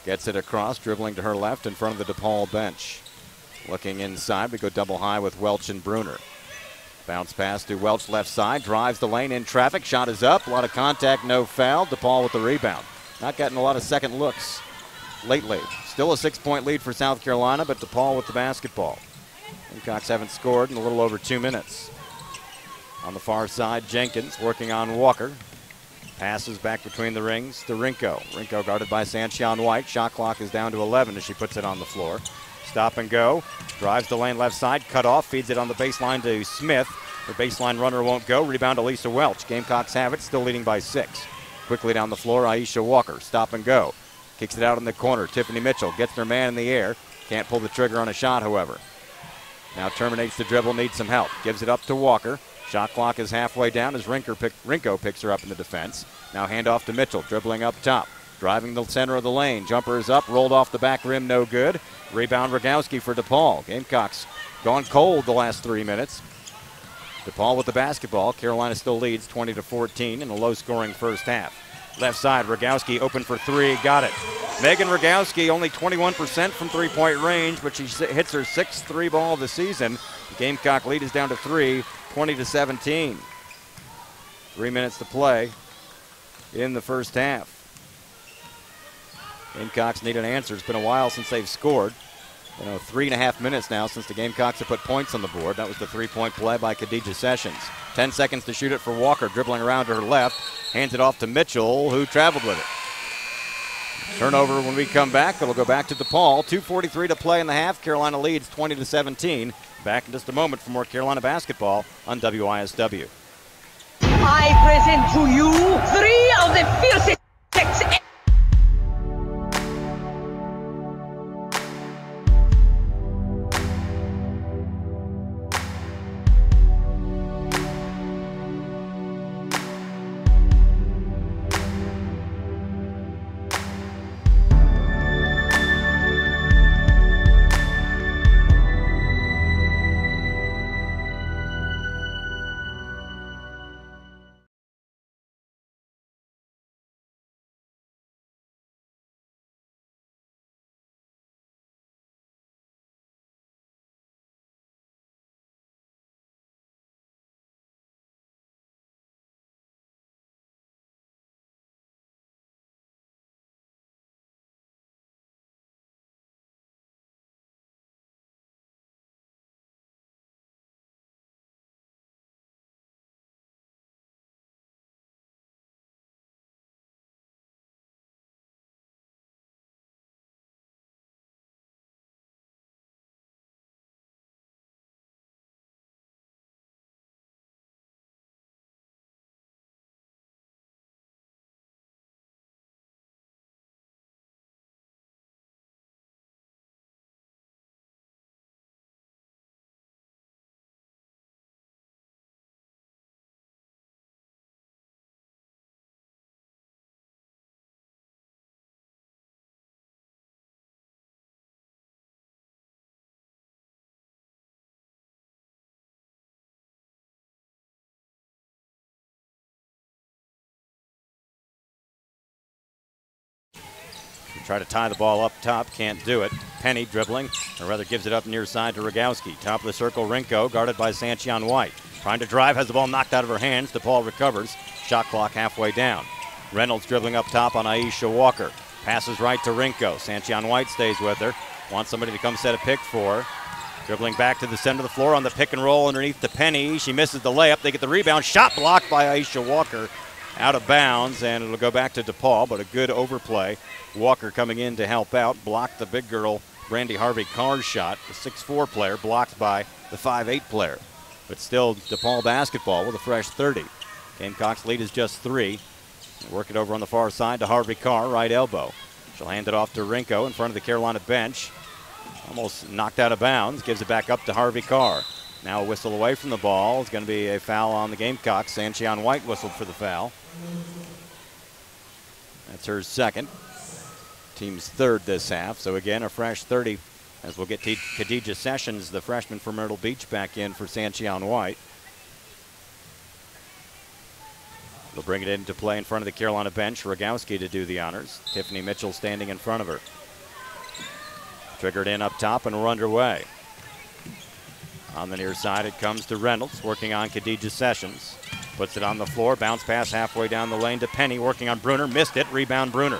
Speaker 1: gets it across, dribbling to her left in front of the DePaul bench. Looking inside, we go double high with Welch and Bruner. Bounce pass to Welch left side, drives the lane in traffic, shot is up, a lot of contact, no foul. DePaul with the rebound. Not getting a lot of second looks lately. Still a 6-point lead for South Carolina, but DePaul with the basketball. Gamecocks haven't scored in a little over 2 minutes. On the far side, Jenkins working on Walker. Passes back between the rings to Rinko. Rinko guarded by Sanchion White. Shot clock is down to 11 as she puts it on the floor. Stop and go. Drives the lane left side. Cut off. Feeds it on the baseline to Smith. The baseline runner won't go. Rebound to Lisa Welch. Gamecocks have it. Still leading by 6. Quickly down the floor, Aisha Walker. Stop and go. Kicks it out in the corner. Tiffany Mitchell gets her man in the air. Can't pull the trigger on a shot, however. Now terminates the dribble. Needs some help. Gives it up to Walker. Shot clock is halfway down as Rinko picks her up in the defense. Now handoff to Mitchell. Dribbling up top. Driving the center of the lane. Jumper is up. Rolled off the back rim. No good. Rebound Rogowski for DePaul. Gamecocks gone cold the last 3 minutes. DePaul with the basketball. Carolina still leads 20-14 in a low-scoring first half. Left side, Rogowski open for three. Got it. Megan Rogowski only 21% from three-point range, but she hits her sixth three ball of the season. The Gamecock lead is down to 3, 20-17. 3 minutes to play in the first half. Gamecocks need an answer. It's been a while since they've scored. 3.5 minutes now since the Gamecocks have put points on the board. That was the three-point play by Khadijah Sessions. 10 seconds to shoot it for Walker, dribbling around to her left. Hands it off to Mitchell, who traveled with it. Turnover when we come back. It'll go back to DePaul. 2:43 to play in the half. Carolina leads 20-17. Back in just a moment for more Carolina basketball on WISW.
Speaker 14: I present to you 3 of the fiercest sex.
Speaker 1: Try to tie the ball up top, can't do it. Penny dribbling, or rather gives it up near side to Rogowski. Top of the circle, Rinko, guarded by Sanchion White. Trying to drive, has the ball knocked out of her hands. DePaul recovers. Shot clock halfway down. Reynolds dribbling up top on Aisha Walker. Passes right to Rinko. Sanchion White stays with her. Wants somebody to come set a pick for her. Dribbling back to the center of the floor on the pick and roll underneath to Penny. She misses the layup. They get the rebound. Shot blocked by Aisha Walker. Out of bounds, and it'll go back to DePaul, but a good overplay. Walker coming in to help out, blocked the big girl, Brandy Harvey Carr's shot. The 6'4 player blocked by the 5'8 player. But still DePaul basketball with a fresh 30. Gamecocks lead is just 3. Work it over on the far side to Harvey Carr, right elbow. She'll hand it off to Rinko in front of the Carolina bench. Almost knocked out of bounds, gives it back up to Harvey Carr. Now a whistle away from the ball. It's going to be a foul on the Gamecocks. Sanchion White whistled for the foul. That's her second. Team's third this half. So again, a fresh 30 as we'll get Khadijah Sessions, the freshman from Myrtle Beach, back in for Sanchion White. They'll bring it into play in front of the Carolina bench. Rogowski to do the honors. Tiffany Mitchell standing in front of her. Triggered in up top and we're underway. On the near side, it comes to Reynolds, working on Khadijah Sessions. Puts it on the floor, bounce pass halfway down the lane to Penny, working on Bruner, missed it, rebound Bruner.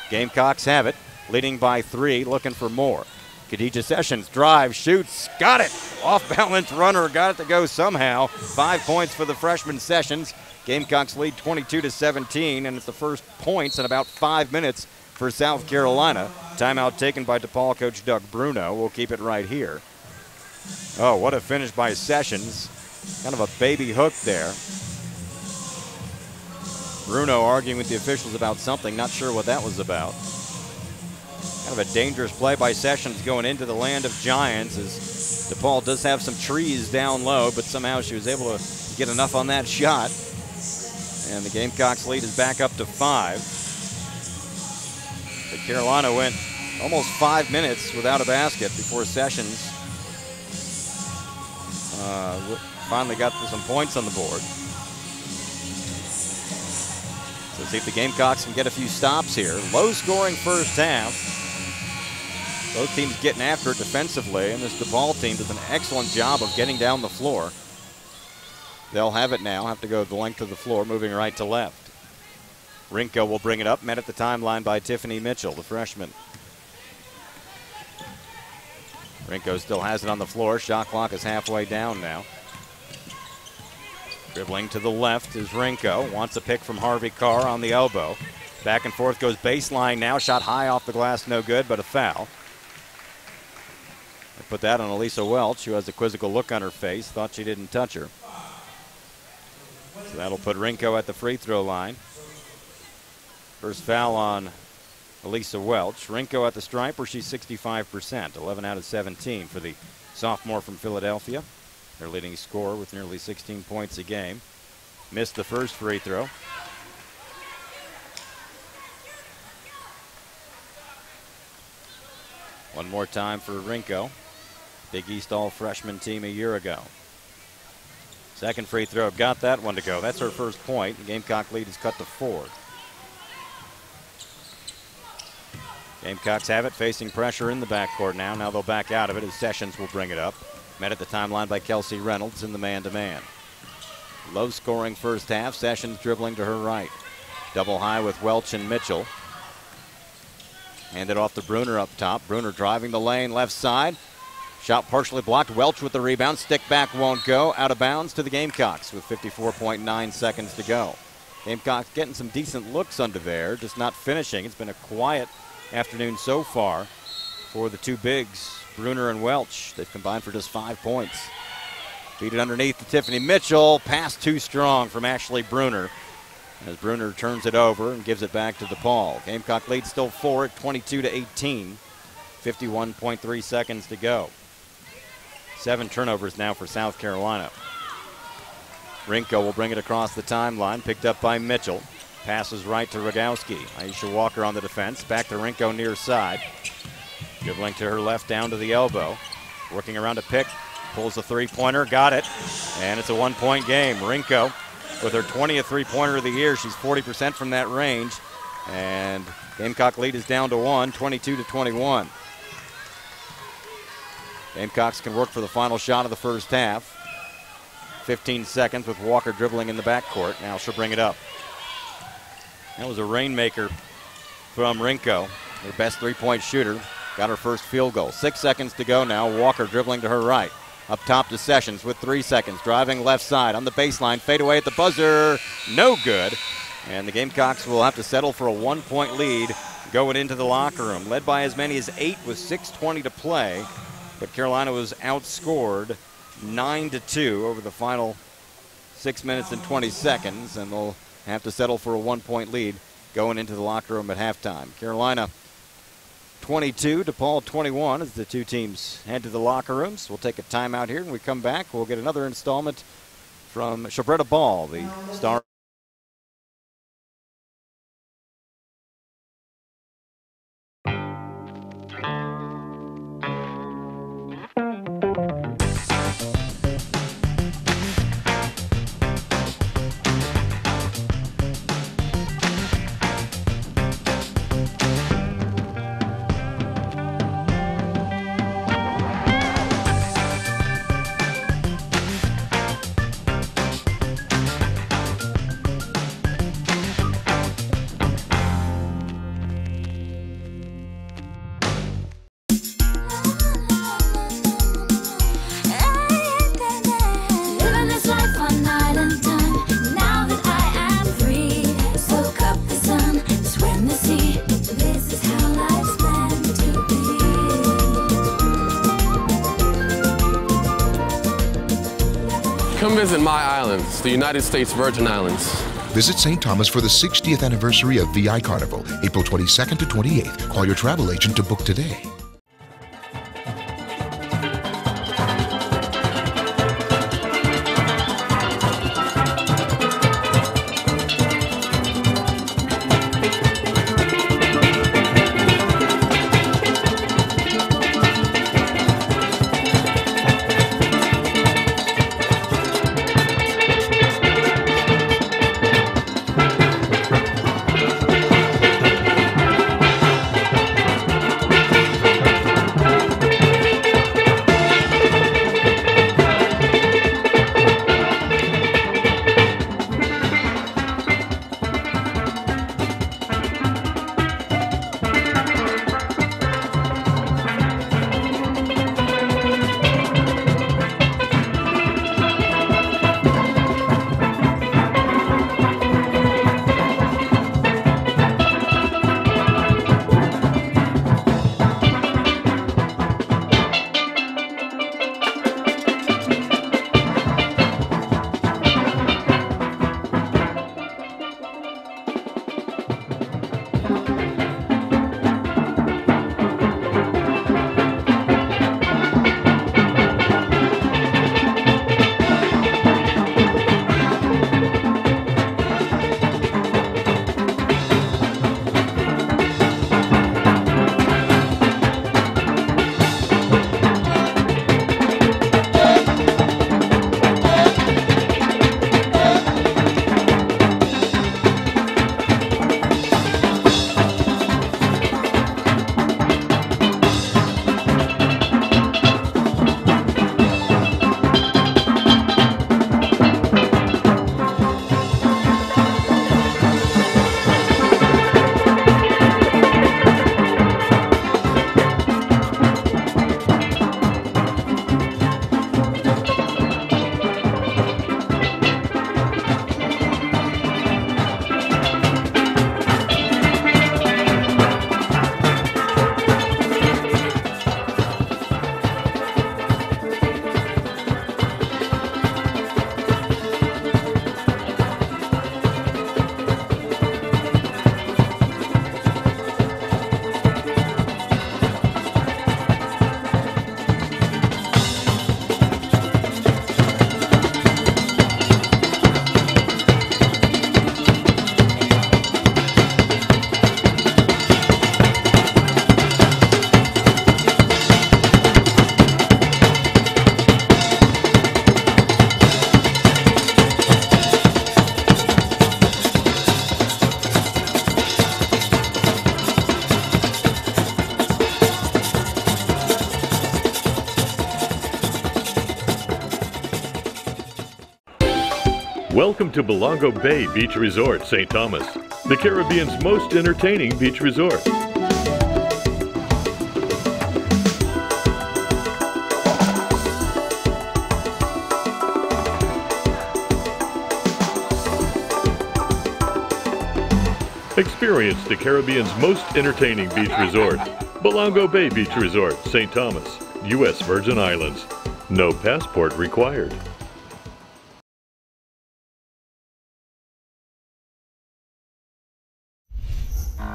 Speaker 1: Gamecocks have it, leading by 3, looking for more. Khadijah Sessions, drive, shoots, got it! Off-balance runner, got it to go somehow. 5 points for the freshman Sessions. Gamecocks lead 22-17, and it's the first points in about 5 minutes for South Carolina. Timeout taken by DePaul coach Doug Bruno. We'll keep it right here. Oh, what a finish by Sessions. Kind of a baby hook there. Bruno arguing with the officials about something, not sure what that was about. Kind of a dangerous play by Sessions going into the land of giants, as DePaul does have some trees down low, but somehow she was able to get enough on that shot. And the Gamecocks lead is back up to 5. But Carolina went almost 5 minutes without a basket before Sessions finally got some points on the board. So see if the Gamecocks can get a few stops here. Low-scoring first half. Both teams getting after it defensively, and this DePaul team does an excellent job of getting down the floor. They'll have it now, have to go the length of the floor, moving right to left. Rinko will bring it up, met at the timeline by Tiffany Mitchell, the freshman. Rinko still has it on the floor. Shot clock is halfway down now. Dribbling to the left is Rinko. Wants a pick from Harvey Carr on the elbow. Back and forth goes baseline now. Shot high off the glass, no good, but a foul. They put that on Elisa Welch, who has a quizzical look on her face. Thought she didn't touch her. So that'll put Rinko at the free throw line. First foul on Elisa Welch. Rinko at the stripe where she's 65%, 11 out of 17 for the sophomore from Philadelphia. Their leading scorer with nearly 16 points a game. Missed the first free throw. One more time for Rinko. Big East all-freshman team a year ago. Second free throw, got that one to go. That's her first point. The Gamecock lead is cut to 4. Gamecocks have it, facing pressure in the backcourt now. Now they'll back out of it as Sessions will bring it up. Met at the timeline by Kelsey Reynolds in the man-to-man. Low-scoring first half. Sessions dribbling to her right. Double high with Welch and Mitchell. Handed off to Bruner up top. Bruner driving the lane left side. Shot partially blocked. Welch with the rebound. Stick back won't go. Out of bounds to the Gamecocks with 54.9 seconds to go. Gamecocks getting some decent looks under there, just not finishing. It's been a quiet afternoon so far for the two bigs, Bruner and Welch. They've combined for just 5 points. Feed it underneath to Tiffany Mitchell. Pass too strong from Ashley Bruner as Bruner turns it over and gives it back to DePaul. Gamecock lead still 4 at 22-18. 51.3 seconds to go. 7 turnovers now for South Carolina. Rinko will bring it across the timeline, picked up by Mitchell. Passes right to Rogowski. Aisha Walker on the defense. Back to Rinko near side. Dribbling to her left down to the elbow. Working around a pick. Pulls a three-pointer. Got it. And it's a one-point game. Rinko with her 20th three-pointer of the year. She's 40% from that range. And Gamecock lead is down to 1, 22-21. Gamecocks can work for the final shot of the first half. 15 seconds with Walker dribbling in the backcourt. Now she'll bring it up. That was a rainmaker from Rinko, her best three-point shooter. Got her first field goal. 6 seconds to go now. Walker dribbling to her right. Up top to Sessions with 3 seconds. Driving left side on the baseline. Fade away at the buzzer. No good. And the Gamecocks will have to settle for a 1-point lead going into the locker room. Led by as many as 8 with 6:20 to play. But Carolina was outscored 9-2 over the final 6 minutes and 20 seconds. And they'll have to settle for a 1-point lead going into the locker room at halftime. Carolina 22, DePaul 21 as the two teams head to the locker rooms. We'll take a timeout here. When we come back, we'll get another installment from Shabretta Ball, the star.
Speaker 3: Come visit my islands, the United States Virgin Islands.
Speaker 5: Visit St. Thomas for the 60th anniversary of VI Carnival, April 22nd to 28th. Call your travel agent to book today.
Speaker 7: Welcome to Belongo Bay Beach Resort, St. Thomas, the Caribbean's most entertaining beach resort. Experience the Caribbean's most entertaining beach resort, Belongo Bay Beach Resort, St. Thomas, U.S. Virgin Islands. No passport required.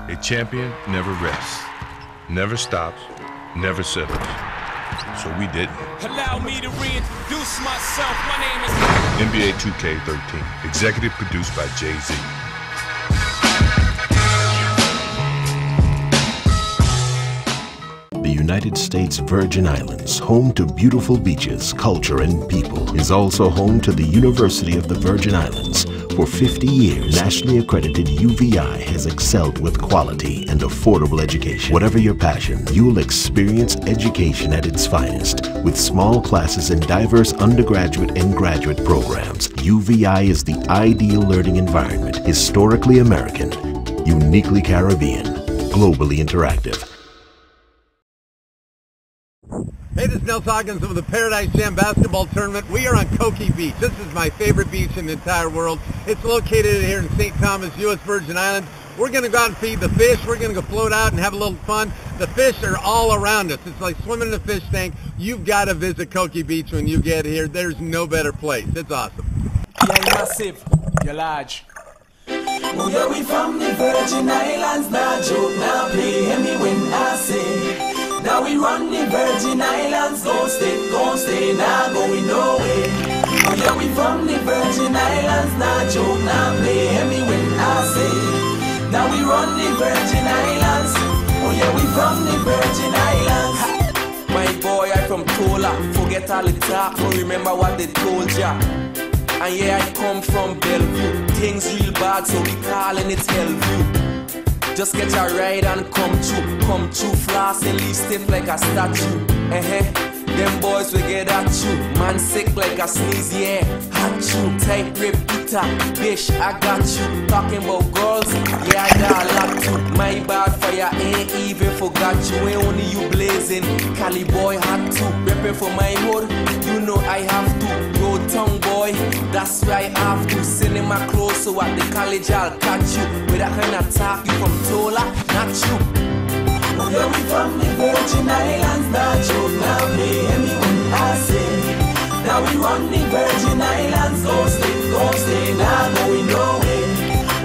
Speaker 8: A champion never rests, never stops, never settles. So we didn't.
Speaker 9: Allow me to reintroduce myself. My name is
Speaker 8: NBA 2K13, executive produced by Jay-Z.
Speaker 10: The United States Virgin Islands, home to beautiful beaches, culture, and people, is also home to the University of the Virgin Islands. For 50 years, nationally accredited UVI has excelled with quality and affordable education. Whatever your passion, you'll experience education at its finest. With small classes and diverse undergraduate and graduate programs, UVI is the ideal learning environment. Historically American, uniquely Caribbean, globally interactive.
Speaker 15: Hey, this is Nels Hawkins of the Paradise Jam basketball tournament. We are on Coki Beach. This is my favorite beach in the entire world. It's located here in St. Thomas, U.S. Virgin Islands. We're going to go out and feed the fish. We're going to go float out and have a little fun. The fish are all around us. It's like swimming in a fish tank. You've got to visit Coki Beach when you get here. There's no better place. It's awesome.
Speaker 9: you're massive, you're large.
Speaker 16: Oh yeah, we from the Virgin Islands, nah joke, nah play, hear me when I say. Now we run the Virgin Islands, don't stay, nah going nowhere. Oh yeah, we from the Virgin Islands, nah joke, nah play, hear me when I say. Now we run the Virgin Islands, oh yeah, we from the Virgin Islands.
Speaker 17: My boy, I from Tola, forget all the talk, but remember what they told ya. And yeah, I come from Bellevue. Things real bad, so we callin' it Hellview. Just get your ride and come true, floss and leave stiff like a statue. Them boys will get at you. Man sick like a sneeze, yeah. Hot you, tight grip, eater, bish, I got you. Talking about girls, yeah, I got a lot too. My bad fire ain't even forgot you. Ain't only you blazing, Cali boy hot too. Reppin' for my hood, you know I have to. Road tongue boy, that's where I have to. Send in my clothes so at the college I'll catch you. With that kind of talk, you from Tola, not you.
Speaker 16: Oh yeah, we from the Virgin Islands, nah joke, now play, hear me when I say. Now we run the Virgin Islands, don't stay, nah going nowhere.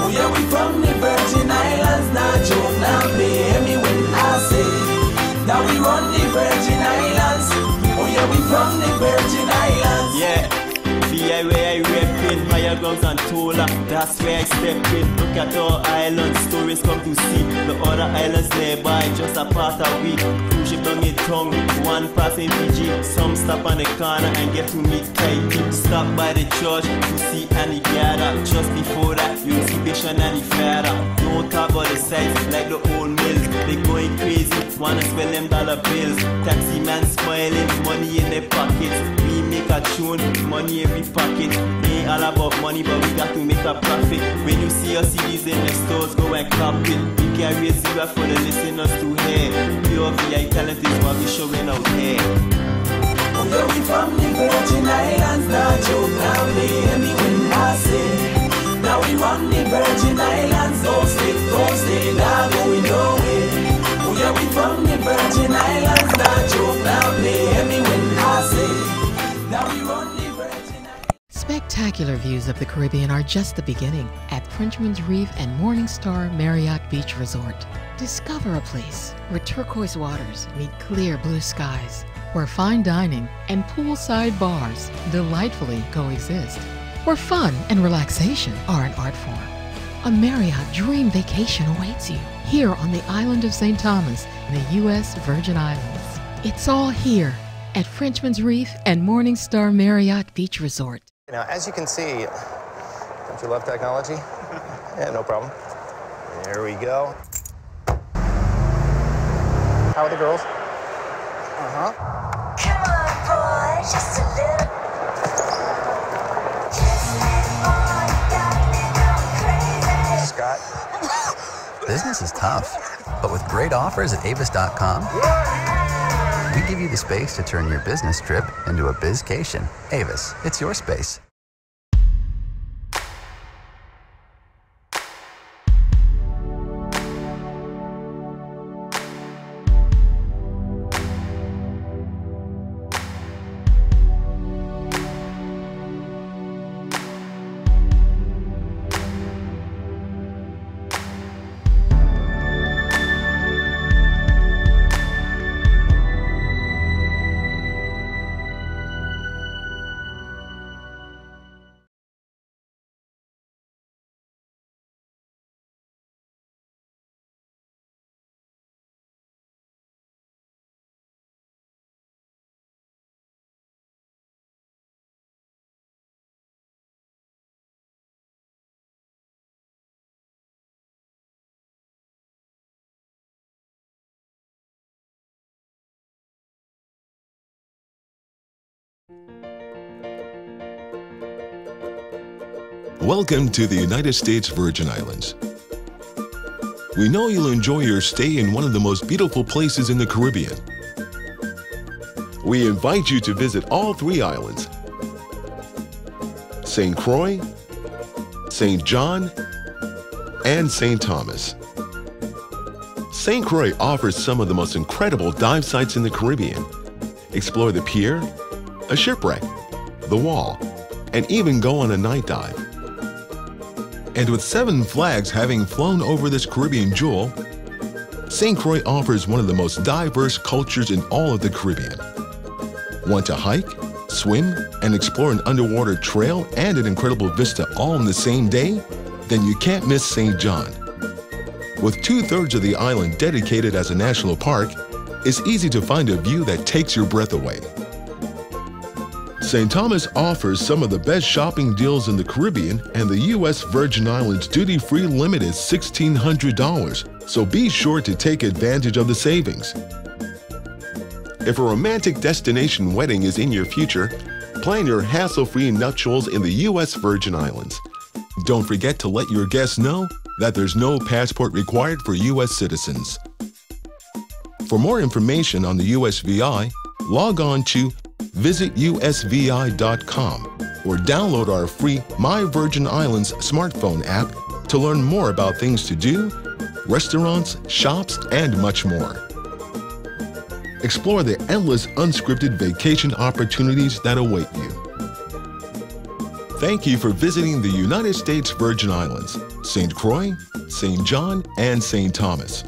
Speaker 16: Oh yeah, we from the Virgin Islands, nah joke, Virgin Islands.
Speaker 18: Yeah. VI where I reppin', higher grounds and taller, that's where I step in. Look at our islands, tourists come to see. The other islands nearby, just a part of we. Cruise ship down in town, one passing Fiji. Some stop on the corner and get to meet Katie. Stop by the church to see Annie gather. Just before that, you see Bishop and the father. Don't talk about the sights like the old mills. They going crazy, wanna spend them dollar bills. Taxi man smiling, money in their pockets. We make a tune, money every pocket. Ain't all about money, but we got to make a profit. When you see your CDs in the stores, go and cop it. We carry a zero for the listeners to hear. Pure VI talent is what we showing out here.
Speaker 16: Oh yeah, we from the Virgin Islands, not joke. Now they hear me when I say. Now we run the Virgin Islands, don't stay, now going nowhere. Oh yeah, we from the Virgin Islands, not joke. Now they hear me when I say. Now we run the Virgin Islands.
Speaker 11: Spectacular views of the Caribbean are just the beginning at Frenchman's Reef and Morningstar Marriott Beach Resort. Discover a place where turquoise waters meet clear blue skies, where fine dining and poolside bars delightfully coexist, where fun and relaxation are an art form. A Marriott dream vacation awaits you here on the island of St. Thomas in the U.S. Virgin Islands. It's all here at Frenchman's Reef and Morningstar Marriott Beach Resort.
Speaker 12: Now, as you can see, don't you love technology? Yeah, no problem. There we go. How are the girls? Uh-huh.
Speaker 16: Come on, boy, just a little.
Speaker 12: Scott?
Speaker 13: Business is tough, but with great offers at Avis.com, we give you the space to turn your business trip into a bizcation. Avis, it's your space.
Speaker 19: Welcome to the United States Virgin Islands. We know you'll enjoy your stay in one of the most beautiful places in the Caribbean. We invite you to visit all three islands: St. Croix, St. John, and St. Thomas. St. Croix offers some of the most incredible dive sites in the Caribbean. Explore the pier, a shipwreck, the wall, and even go on a night dive. And with 7 flags having flown over this Caribbean jewel, St. Croix offers one of the most diverse cultures in all of the Caribbean. Want to hike, swim, and explore an underwater trail and an incredible vista all in the same day? Then you can't miss St. John. With 2/3 of the island dedicated as a national park, it's easy to find a view that takes your breath away. St. Thomas offers some of the best shopping deals in the Caribbean, and the U.S. Virgin Islands duty-free limit is $1,600, so be sure to take advantage of the savings. If a romantic destination wedding is in your future, plan your hassle-free nuptials in the U.S. Virgin Islands. Don't forget to let your guests know that there's no passport required for U.S. citizens. For more information on the USVI, log on to visitusvi.com or download our free My Virgin Islands smartphone app to learn more about things to do, restaurants, shops, and much more. Explore the endless unscripted vacation opportunities that await you. Thank you for visiting the United States Virgin Islands, St. Croix, St. John, and St. Thomas.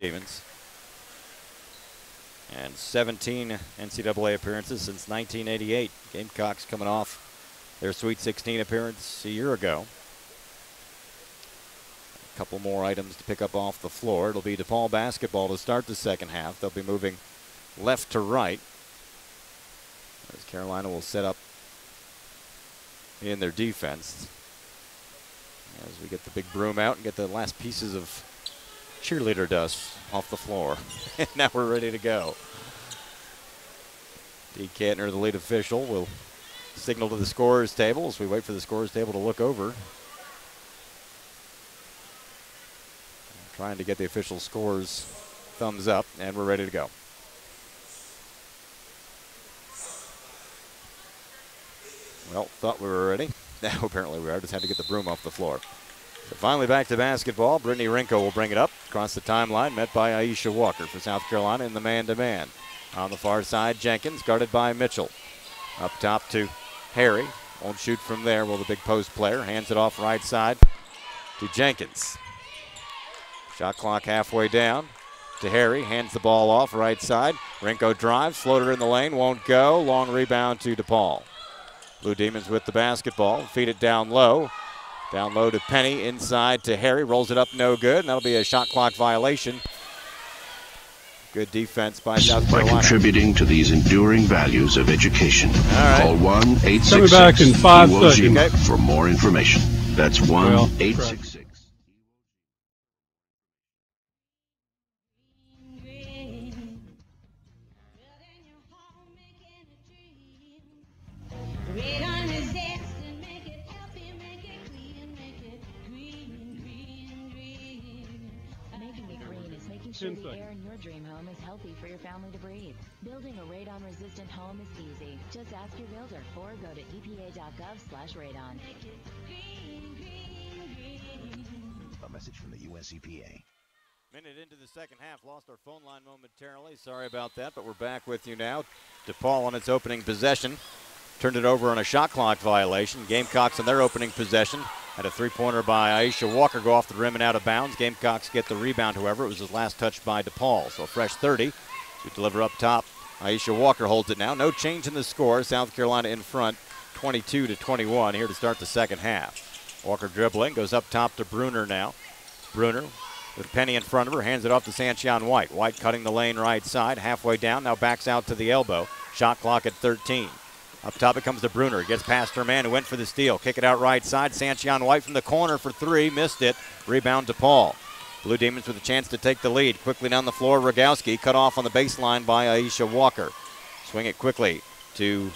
Speaker 1: Demons. And 17 NCAA appearances since 1988. Gamecocks coming off their Sweet 16 appearance a year ago. A couple more items to pick up off the floor. It'll be DePaul basketball to start the second half. They'll be moving left to right as Carolina will set up in their defense. As we get the big broom out and get the last pieces of cheerleader dust off the floor. And now we're ready to go. D. Kantner, the lead official, will signal to the scorer's table as we wait for the scorer's table to look over. Trying to get the official scorer's thumbs up, and we're ready to go. Well, thought we were ready. Now apparently we are. Just had to get the broom off the floor. So finally back to basketball. Brittany Rinko will bring it up across the timeline, met by Aisha Walker for South Carolina in the man-to-man. On the far side, Jenkins guarded by Mitchell. Up top to Harry. Won't shoot from there. Will the big post player. Hands it off right side to Jenkins. Shot clock halfway down to Harry. Hands the ball off right side. Rinko drives. Floater in the lane. Won't go. Long rebound to DePaul. Blue Demons with the basketball. Feed it down low. Down low to Penny. Inside to Harry. Rolls it up. No good. And that'll be a shot clock violation. Good defense by South Carolina.
Speaker 10: By contributing to these enduring values of education.
Speaker 1: All right.
Speaker 10: Call 1-866
Speaker 20: Coming back in 5 seconds.
Speaker 1: Okay.
Speaker 10: for more information. That's 1-866.
Speaker 21: Making sure the air in your dream home is healthy for your family to breathe. Building a radon-resistant home is easy. Just ask your builder or go to epa.gov/radon.
Speaker 10: A message from the U.S. EPA.
Speaker 1: Minute into the second half, lost our phone line momentarily. Sorry about that, but we're back with you now. DePaul on its opening possession turned it over on a shot clock violation. Gamecocks on their opening possession had a three-pointer by Aisha Walker go off the rim and out of bounds. Gamecocks get the rebound, however. It was his last touch by DePaul. So a fresh 30 to deliver up top. Aisha Walker holds it now. No change in the score. South Carolina in front, 22-21 here to start the second half. Walker dribbling, goes up top to Bruner now. Bruner with Penny in front of her, hands it off to Sanchion White. White cutting the lane right side, halfway down, now backs out to the elbow. Shot clock at 13. Up top it comes to Bruner. Gets past her man who went for the steal. Kick it out right side. Sanchion White from the corner for three. Missed it. Rebound to Paul. Blue Demons with a chance to take the lead. Quickly down the floor, Rogowski cut off on the baseline by Aisha Walker. Swing it quickly to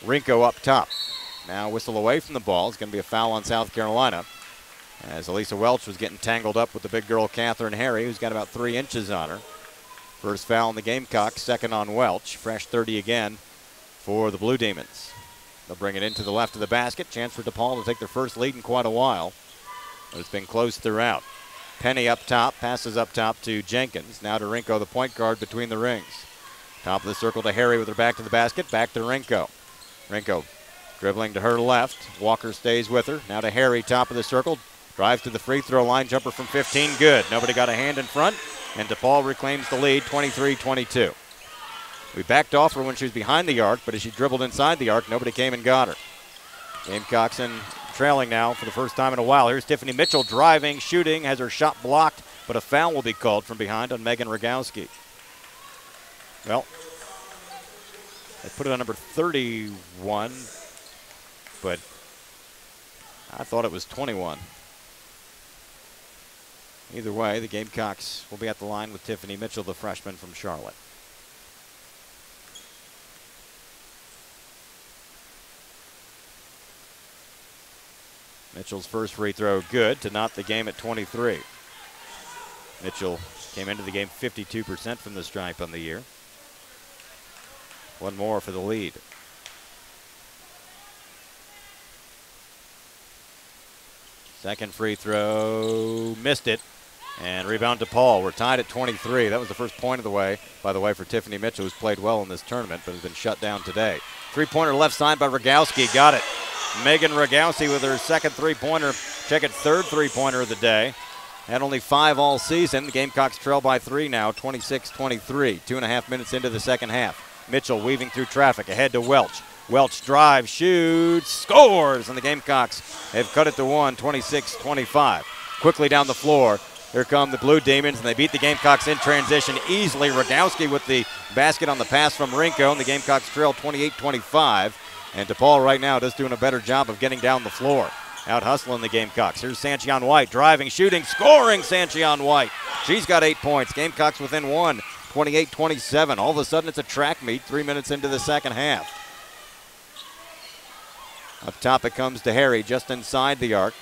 Speaker 1: Rinko up top. Now whistle away from the ball. It's going to be a foul on South Carolina, as Elisa Welch was getting tangled up with the big girl Catherine Harry, who's got about 3 inches on her. First foul in the Gamecocks, second on Welch. Fresh 30 again for the Blue Demons. They'll bring it into the left of the basket. Chance for DePaul to take their first lead in quite a while, but it's been close throughout. Penny up top, passes up top to Jenkins. Now to Rinko, the point guard between the rings. Top of the circle to Harry with her back to the basket. Back to Rinko. Rinko dribbling to her left. Walker stays with her. Now to Harry, top of the circle. Drives to the free throw line. Jumper from 15, good. Nobody got a hand in front, and DePaul reclaims the lead, 23-22. We backed off her when she was behind the arc, but as she dribbled inside the arc, nobody came and got her. Gamecocks in trailing now for the first time in a while. Here's Tiffany Mitchell driving, shooting, has her shot blocked, but a foul will be called from behind on Megan Rogowski. Well, they put it on number 31, but I thought it was 21. Either way, the Gamecocks will be at the line with Tiffany Mitchell, the freshman from Charlotte. Mitchell's first free throw good to knot the game at 23. Mitchell came into the game 52% from the stripe on the year. One more for the lead. Second free throw, missed it. And rebound to Paul. We're tied at 23. That was the first point of the way, by the way, for Tiffany Mitchell, who's played well in this tournament, but has been shut down today. Three-pointer left side by Rogowski. Got it. Megan Rogowski with her second three-pointer. Check it, third three-pointer of the day. Had only 5 all season. The Gamecocks trail by 3 now, 26-23. 2.5 minutes into the second half. Mitchell weaving through traffic, ahead to Welch. Welch drives, shoots, scores, and the Gamecocks have cut it to 1, 26-25. Quickly down the floor, here come the Blue Demons, and they beat the Gamecocks in transition easily. Rogowski with the basket on the pass from Rinko, and the Gamecocks trail 28-25. And DePaul right now just doing a better job of getting down the floor. Out hustling the Gamecocks. Here's Sanchion White driving, shooting, scoring. Sanchion White. She's got 8 points. Gamecocks within 1, 28-27. All of a sudden it's a track meet 3 minutes into the second half. Up top it comes to Harry just inside the arc,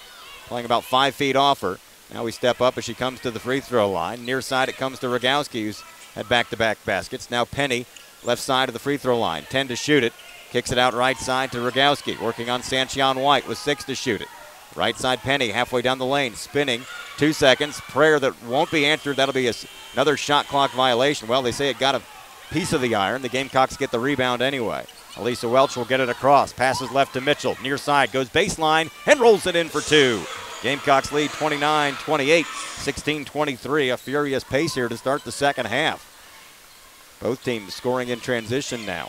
Speaker 1: playing about 5 feet off her. Now we step up as she comes to the free throw line. Near side it comes to Rogowski, who's had back-to-back baskets. Now Penny, left side of the free throw line. 10 to shoot it. Kicks it out right side to Rogowski, working on Sanchion White with 6 to shoot it. Right side Penny, halfway down the lane, spinning, 2 seconds. Prayer that won't be answered. That'll be another shot clock violation. Well, they say it got a piece of the iron. The Gamecocks get the rebound anyway. Elisa Welch will get it across. Passes left to Mitchell. Near side, goes baseline, and rolls it in for 2. Gamecocks lead 29-28, 16-23. A furious pace here to start the second half. Both teams scoring in transition now.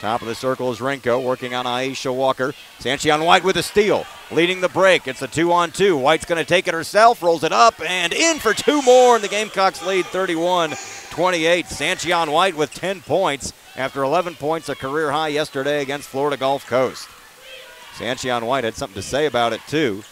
Speaker 1: Top of the circle is Rinko, working on Aisha Walker. Sanchion White with a steal, leading the break. It's a 2-on-2. White's going to take it herself, rolls it up, and in for 2 more, and the Gamecocks lead 31-28. Sanchion White with 10 points after 11 points, a career high yesterday against Florida Gulf Coast. Sanchion White had something to say about it, too.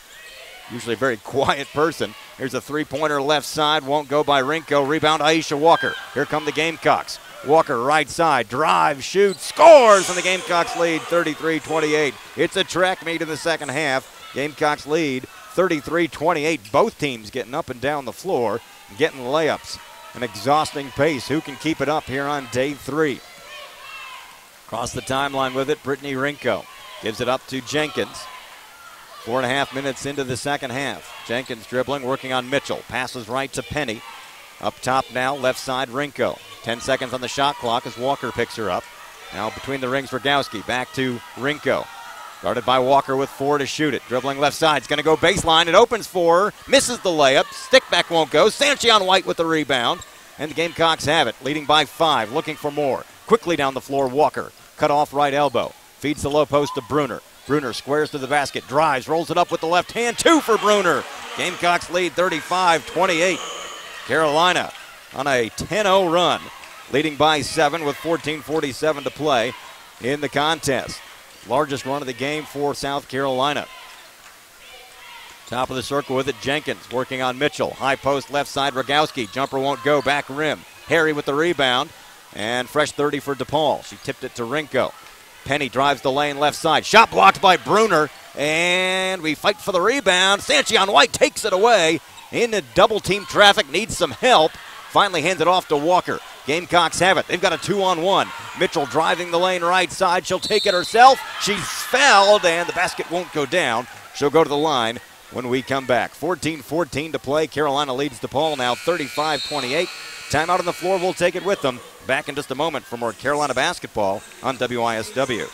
Speaker 1: Usually a very quiet person. Here's a three-pointer left side, won't go by Rinko. Rebound, Aisha Walker. Here come the Gamecocks. Walker right side, drive, shoot, scores, and the Gamecocks lead 33-28. It's a track meet in the second half. Gamecocks lead 33-28. Both teams getting up and down the floor, getting layups. An exhausting pace. Who can keep it up here on day 3? Across the timeline with it, Brittany Rinko gives it up to Jenkins. 4.5 minutes into the second half. Jenkins dribbling, working on Mitchell. Passes right to Penny. Up top now, left side, Rinko. 10 seconds on the shot clock as Walker picks her up. Now between the rings, Rogowski. Back to Rinko. Guarded by Walker with 4 to shoot it. Dribbling left side. It's going to go baseline. It opens for her. Misses the layup. Stick back won't go. Sanchion White with the rebound. And the Gamecocks have it. Leading by 5. Looking for more. Quickly down the floor, Walker. Cut off right elbow. Feeds the low post to Bruner. Bruner squares to the basket. Drives. Rolls it up with the left hand. 2 for Bruner. Gamecocks lead 35-28. Carolina on a 10-0 run, leading by 7 with 14:47 to play in the contest. Largest run of the game for South Carolina. Top of the circle with it, Jenkins working on Mitchell. High post left side, Rogowski. Jumper won't go, back rim. Harry with the rebound, and fresh 30 for DePaul. She tipped it to Rinko. Penny drives the lane left side. Shot blocked by Bruner, and we fight for the rebound. Sanchion White takes it away. Into double team traffic, needs some help. Finally hands it off to Walker. Gamecocks have it. They've got a 2-on-1. Mitchell driving the lane right side. She'll take it herself. She's fouled, and the basket won't go down. She'll go to the line when we come back. 14-14 to play. Carolina leads DePaul now 35-28. Timeout on the floor. We'll take it with them. Back in just a moment for more Carolina basketball on WISW.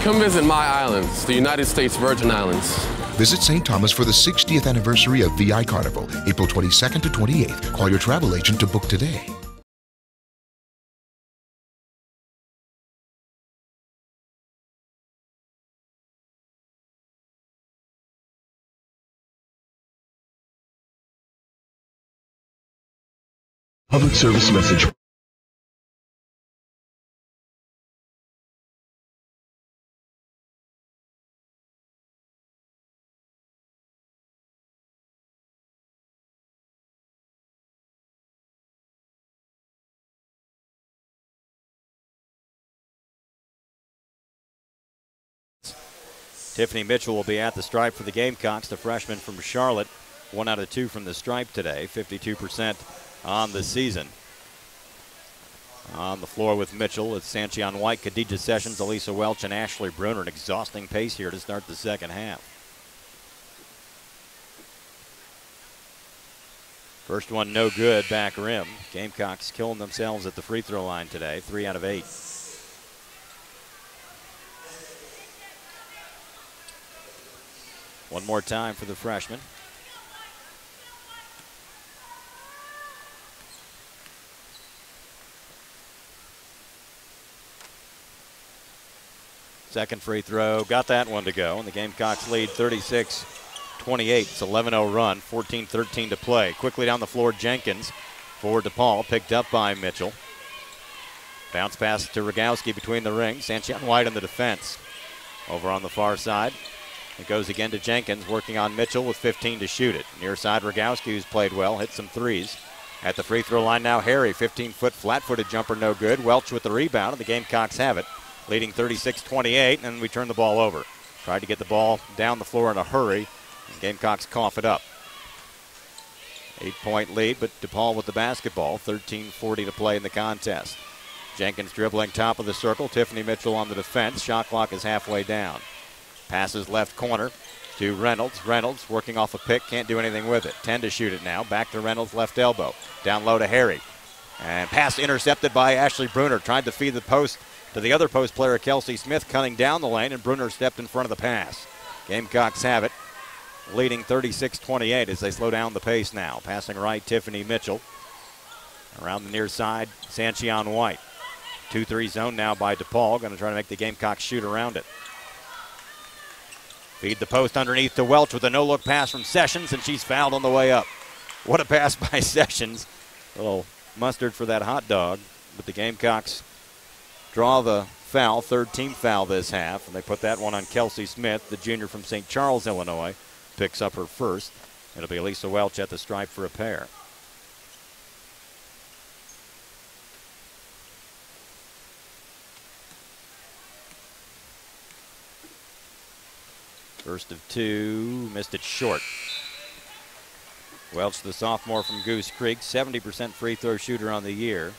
Speaker 3: Come visit my islands, the United States Virgin Islands.
Speaker 5: Visit St. Thomas for the 60th anniversary of VI Carnival, April 22nd to 28th. Call your travel agent to book today.
Speaker 10: Public service message.
Speaker 1: Tiffany Mitchell will be at the stripe for the Gamecocks, the freshman from Charlotte. 1 out of 2 from the stripe today, 52% on the season. On the floor with Mitchell, it's Sanchion White, Khadijah Sessions, Elisa Welch, and Ashley Bruner. An exhausting pace here to start the second half. First one no good, back rim. Gamecocks killing themselves at the free throw line today, 3 out of 8. One more time for the freshman. Second free throw, got that one to go, and the Gamecocks lead 36-28. It's an 11-0 run, 14-13 to play. Quickly down the floor, Jenkins for DePaul, picked up by Mitchell. Bounce pass to Rogowski between the rings. Sanchion White on the defense. Over on the far side, it goes again to Jenkins, working on Mitchell with 15 to shoot it. Near side, Rogowski, who's played well, hit some threes. At the free throw line now, Harry, 15-foot flat-footed jumper, no good. Welch with the rebound, and the Gamecocks have it, leading 36-28, and we turn the ball over. Tried to get the ball down the floor in a hurry, and Gamecocks cough it up. 8-point lead, but DePaul with the basketball, 13:40 to play in the contest. Jenkins dribbling top of the circle, Tiffany Mitchell on the defense. Shot clock is halfway down. Passes left corner to Reynolds. Reynolds working off a pick, can't do anything with it. 10 to shoot it now, back to Reynolds, left elbow. Down low to Harry. And pass intercepted by Ashley Bruner, tried to feed the post to the other post player, Kelsey Smith, cutting down the lane, and Bruner stepped in front of the pass. Gamecocks have it, leading 36-28 as they slow down the pace now. Passing right, Tiffany Mitchell. Around the near side, Sanchion White. 2-3 zone now by DePaul, going to try to make the Gamecocks shoot around it. Feed the post underneath to Welch with a no-look pass from Sessions, and she's fouled on the way up. What a pass by Sessions. A little mustard for that hot dog, but the Gamecocks draw the foul, third team foul this half, and they put that one on Kelsey Smith, the junior from St. Charles, Illinois. Picks up her first. It'll be Elisa Welch at the stripe for a pair. First of two, missed it short. Welch, the sophomore from Goose Creek, 70% free throw shooter on the year.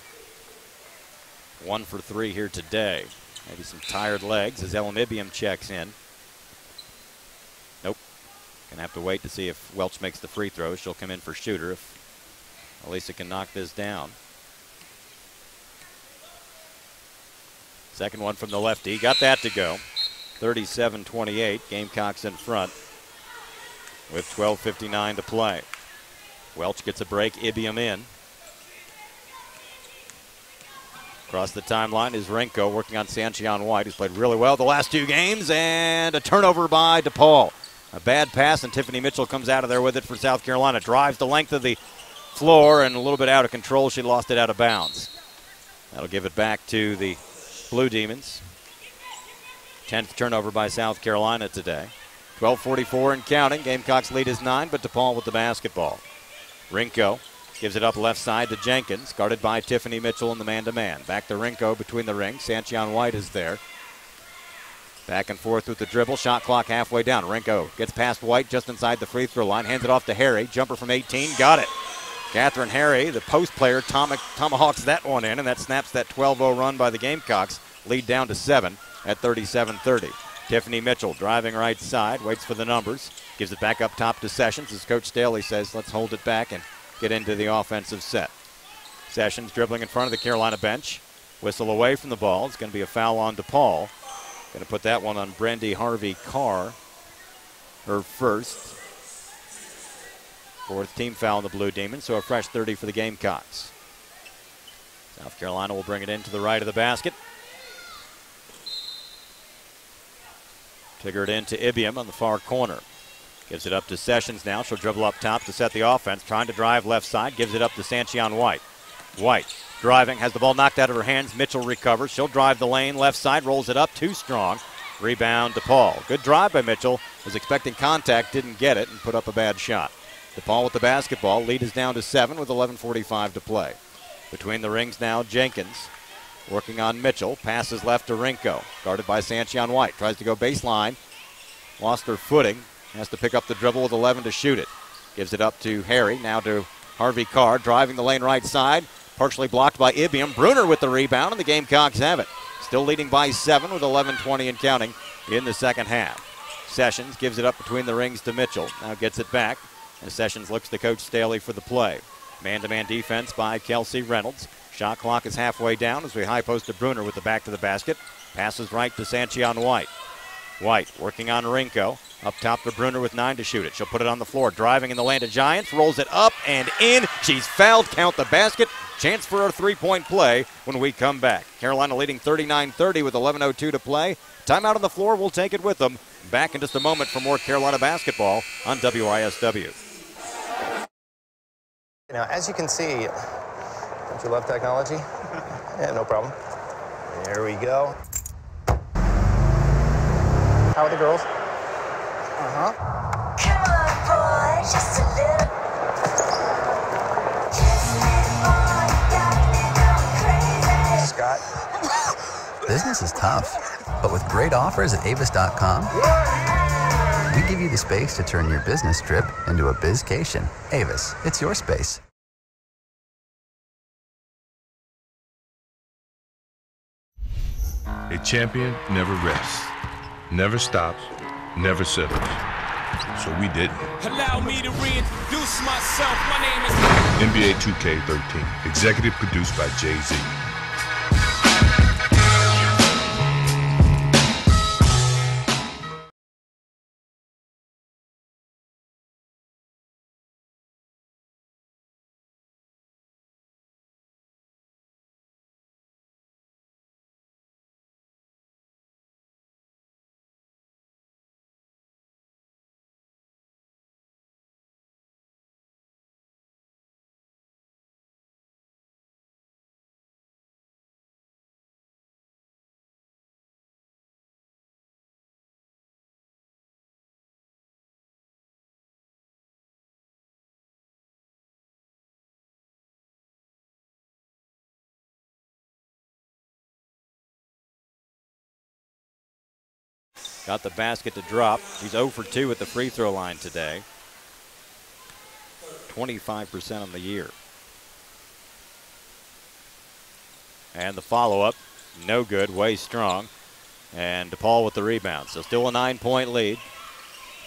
Speaker 1: 1 for 3 here today. Maybe some tired legs as Ellen Ibiam checks in. Nope. Gonna have to wait to see if Welch makes the free throw. She'll come in for shooter if Elisa can knock this down. Second one from the lefty, got that to go. 37-28, Gamecocks in front with 12:59 to play. Welch gets a break, Ibiam in. Across the timeline is Renko working on Sanchion White, who's played really well the last 2 games, and a turnover by DePaul. A bad pass, and Tiffany Mitchell comes out of there with it for South Carolina. Drives the length of the floor, and a little bit out of control. She lost it out of bounds. That'll give it back to the Blue Demons. 10th turnover by South Carolina today. 12:44 and counting. Gamecocks lead is 9, but DePaul with the basketball. Renko gives it up left side to Jenkins, guarded by Tiffany Mitchell in the man-to-man. Back to Renko between the rings. Sanchion White is there. Back and forth with the dribble. Shot clock halfway down. Renko gets past White just inside the free throw line. Hands it off to Harry. Jumper from 18. Got it. Catherine Harry, the post player, tomahawks that one in, and that snaps that 12-0 run by the Gamecocks. Lead down to 7 at 37-30. Tiffany Mitchell driving right side. Waits for the numbers. Gives it back up top to Sessions. As Coach Staley says, let's hold it back and get into the offensive set. Sessions dribbling in front of the Carolina bench. Whistle away from the ball. It's going to be a foul on DePaul. Going to put that one on Brendy Harvey-Carr. Her first. 4th team foul on the Blue Demons, so a fresh 30 for the Gamecocks. South Carolina will bring it into the right of the basket. Triggered into Ibiam on the far corner. Gives it up to Sessions now. She'll dribble up top to set the offense. Trying to drive left side. Gives it up to Sanchion White. White driving. Has the ball knocked out of her hands. Mitchell recovers. She'll drive the lane left side. Rolls it up. Too strong. Rebound DePaul. Good drive by Mitchell. Was expecting contact. Didn't get it and put up a bad shot. DePaul with the basketball. Lead is down to 7 with 11:45 to play. Between the rings now, Jenkins working on Mitchell. Passes left to Renko. Guarded by Sanchion White. Tries to go baseline. lost her footing. Has to pick up the dribble with 11 to shoot it. Gives it up to Harry, now to Harvey Carr, driving the lane right side. Partially blocked by Ibiam. Bruner with the rebound, and the Gamecocks have it. Still leading by 7 with 11:20 and counting in the second half. Sessions gives it up between the rings to Mitchell. Now gets it back, and Sessions looks to Coach Staley for the play. Man-to-man defense by Kelsey Reynolds. Shot clock is halfway down as we high post to Bruner with the back to the basket. Passes right to Sanchion White. White working on Rinko. Up top to Bruner with 9 to shoot it. She'll put it on the floor. Driving in the lane of Giants. Rolls it up and in. She's fouled. Count the basket. Chance for a three-point play when we come back. Carolina leading 39-30 with 11:02 to play. Timeout on the floor. We'll take it with them. Back in just a moment for more Carolina basketball on WISW.
Speaker 12: Now, as you can see, don't you love technology? Yeah, no problem. There we go. How are the girls? Uh-huh.
Speaker 16: Come on, boy, just a little.
Speaker 12: Scott.
Speaker 13: Business is tough, but with great offers at Avis.com, we give you the space to turn your business trip into a bizcation. Avis, it's your space.
Speaker 8: A champion never rests, never stops, never settles. So we didn't.
Speaker 9: Allow me to reintroduce myself. My name is
Speaker 8: NBA 2K13, executive produced by Jay-Z.
Speaker 1: Got the basket to drop. He's 0 for 2 at the free throw line today. 25% on the year. And the follow-up, no good, way strong. And DePaul with the rebound. So still a 9-point lead.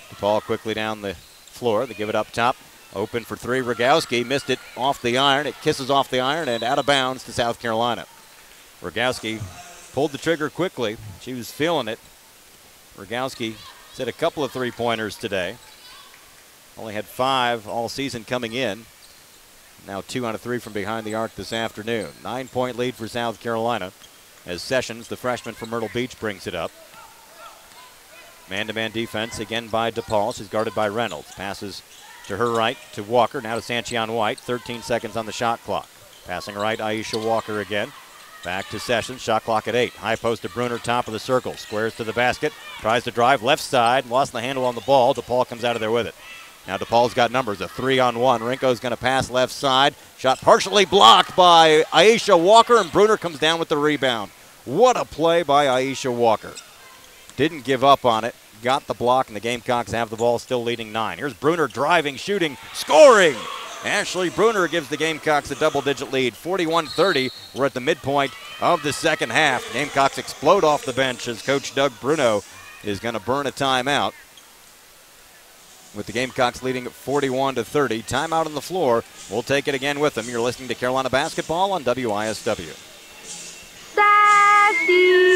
Speaker 1: DePaul quickly down the floor. They give it up top. Open for three. Rogowski missed it off the iron. It kisses off the iron and out of bounds to South Carolina. Rogowski pulled the trigger quickly. She was feeling it. Rogowski hit a couple of three-pointers today. Only had 5 all season coming in. Now 2 out of 3 from behind the arc this afternoon. 9-point lead for South Carolina as Sessions, the freshman from Myrtle Beach, brings it up. Man-to-man defense again by DePaul. She's guarded by Reynolds. Passes to her right to Walker. Now to Sanchion White. 13 seconds on the shot clock. Passing right, Aisha Walker again. Back to Sessions, shot clock at 8. High post to Bruner, top of the circle. Squares to the basket, tries to drive left side, lost the handle on the ball. DePaul comes out of there with it. Now DePaul's got numbers, a 3-on-1. Rinko's going to pass left side. Shot partially blocked by Aisha Walker, and Bruner comes down with the rebound. What a play by Aisha Walker. Didn't give up on it, got the block, and the Gamecocks have the ball, still leading 9. Here's Bruner driving, shooting, scoring! Ashley Bruner gives the Gamecocks a double-digit lead, 41-30. We're at the midpoint of the second half. Gamecocks explode off the bench as Coach Doug Bruno is going to burn a timeout. With the Gamecocks leading at 41-30. Timeout on the floor. We'll take it again with them. You're listening to Carolina Basketball on WISW.
Speaker 16: Sassy.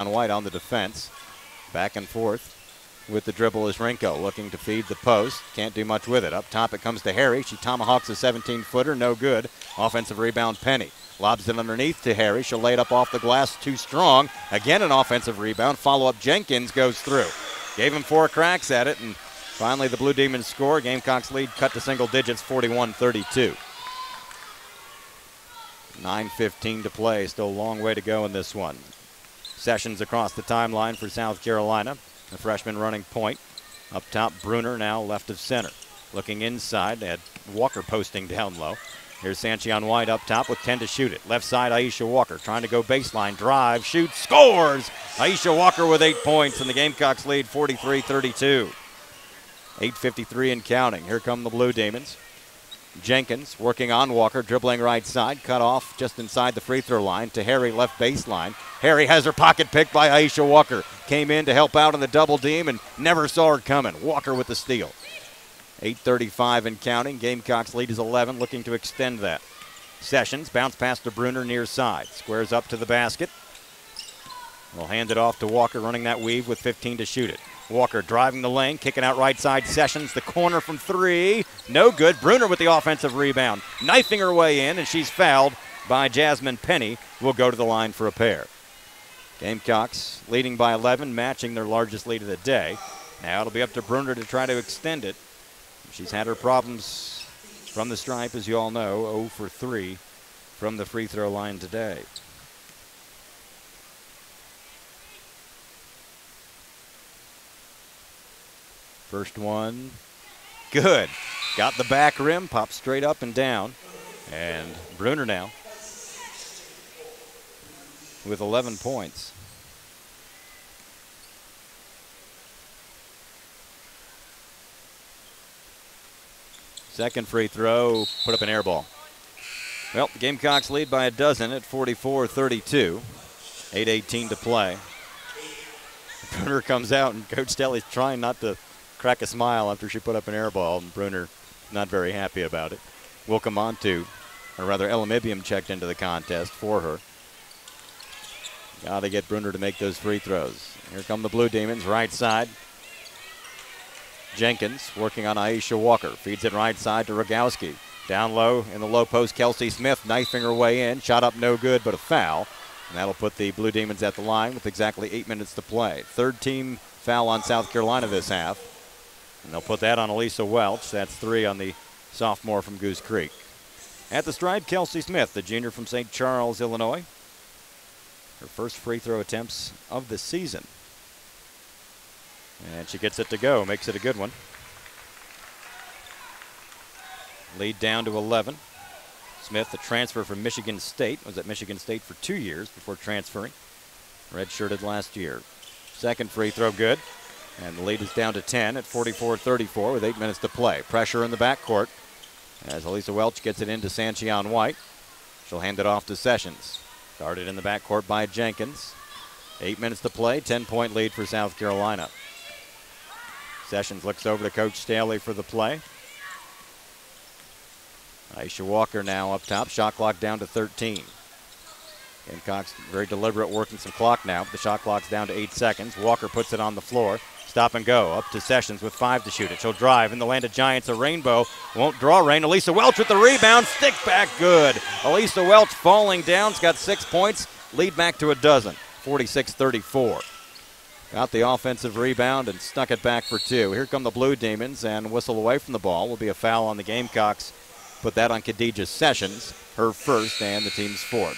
Speaker 1: White on the defense. Back and forth with the dribble is Rinko, looking to feed the post. Can't do much with it. Up top it comes to Harry. She tomahawks a 17-footer. No good. Offensive rebound, Penny. Lobs it underneath to Harry. She'll lay it up off the glass. Too strong. Again an offensive rebound. Follow-up Jenkins goes through. Gave him 4 cracks at it, and finally the Blue Demons score. Gamecocks lead cut to single digits, 41-32. 9:15 to play. Still a long way to go in this one. Sessions across the timeline for South Carolina. The freshman running point. Up top, Bruner now left of center. Looking inside, they had Walker posting down low. Here's Sanchion White up top with 10 to shoot it. Left side, Aisha Walker trying to go baseline, drive, shoots, scores! Aisha Walker with 8 points, and the Gamecocks lead 43-32. 8:53 and counting. Here come the Blue Demons. Jenkins working on Walker, dribbling right side, cut off just inside the free throw line to Harry, left baseline. Harry has her pocket picked by Aisha Walker. Came in to help out in the double team and never saw her coming. Walker with the steal. 8:35 and counting. Gamecocks lead is 11, looking to extend that. Sessions bounce pass to Bruner near side. Squares up to the basket. We'll hand it off to Walker, running that weave with 15 to shoot it. Walker driving the lane, kicking out right side. Sessions, the corner from 3. No good. Bruner with the offensive rebound. Knifing her way in, and she's fouled by Jasmine Penny. Will go to the line for a pair. Gamecocks leading by 11, matching their largest lead of the day. Now it'll be up to Bruner to try to extend it. She's had her problems from the stripe, as you all know. 0 for 3 from the free throw line today. First one, good. Got the back rim, popped straight up and down. And Bruner now with 11 points. Second free throw, put up an air ball. Well, the Gamecocks lead by a dozen at 44-32. 8:18 to play. Bruner comes out, and Coach Stelly's trying not to crack a smile after she put up an air ball, and Bruner not very happy about it. Will come on to, or rather Elamibium checked into the contest for her. Got to get Bruner to make those free throws. Here come the Blue Demons, right side. Jenkins working on Aisha Walker. Feeds it right side to Rogowski. Down low in the low post, Kelsey Smith knifing her way in. Shot up no good, but a foul. And that'll put the Blue Demons at the line with exactly 8 minutes to play. Third team foul on South Carolina this half. And they'll put that on Elisa Welch. That's 3 on the sophomore from Goose Creek. At the stripe, Kelsey Smith, the junior from St. Charles, Illinois. Her first free throw attempts of the season. And she gets it to go, makes it a good one. Lead down to 11. Smith, the transfer from Michigan State, was at Michigan State for 2 years before transferring. Redshirted last year. Second free throw good. And the lead is down to 10 at 44-34 with 8 minutes to play. Pressure in the backcourt as Elisa Welch gets it into Sanchion White. She'll hand it off to Sessions. Guarded in the backcourt by Jenkins. 8 minutes to play, 10-point lead for South Carolina. Sessions looks over to Coach Staley for the play. Aisha Walker now up top. Shot clock down to 13. Gamecocks very deliberate working some clock now. The shot clock's down to 8 seconds. Walker puts it on the floor. Stop and go. Up to Sessions with 5 to shoot it. She'll drive in the land of Giants. A rainbow. Won't draw rain. Elisa Welch with the rebound. Stick back good. Elisa Welch falling down. She's got 6 points. Lead back to a dozen. 46-34. Got the offensive rebound and stuck it back for 2. Here come the Blue Demons, and whistle away from the ball will be a foul on the Gamecocks. Put that on Khadijah Sessions, her first and the team's 4th.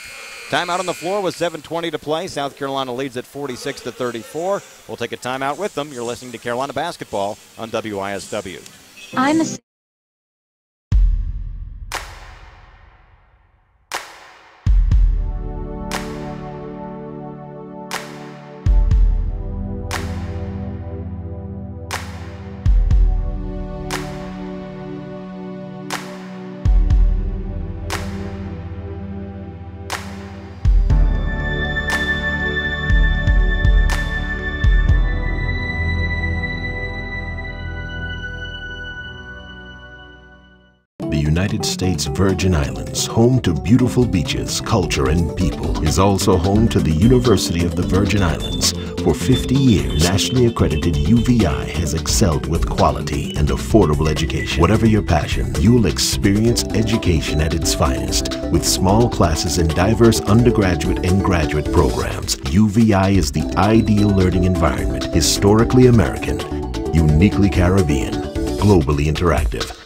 Speaker 1: Timeout on the floor with 7:20 to play. South Carolina leads at 46-34. We'll take a timeout with them. You're listening to Carolina Basketball on WISW.
Speaker 21: I'm a
Speaker 10: United States Virgin Islands, home to beautiful beaches, culture, and people, is also home to the University of the Virgin Islands. For 50 years, nationally accredited UVI has excelled with quality and affordable education. Whatever your passion, you'll experience education at its finest with small classes in diverse undergraduate and graduate programs. UVI is the ideal learning environment, historically American, uniquely Caribbean, globally interactive.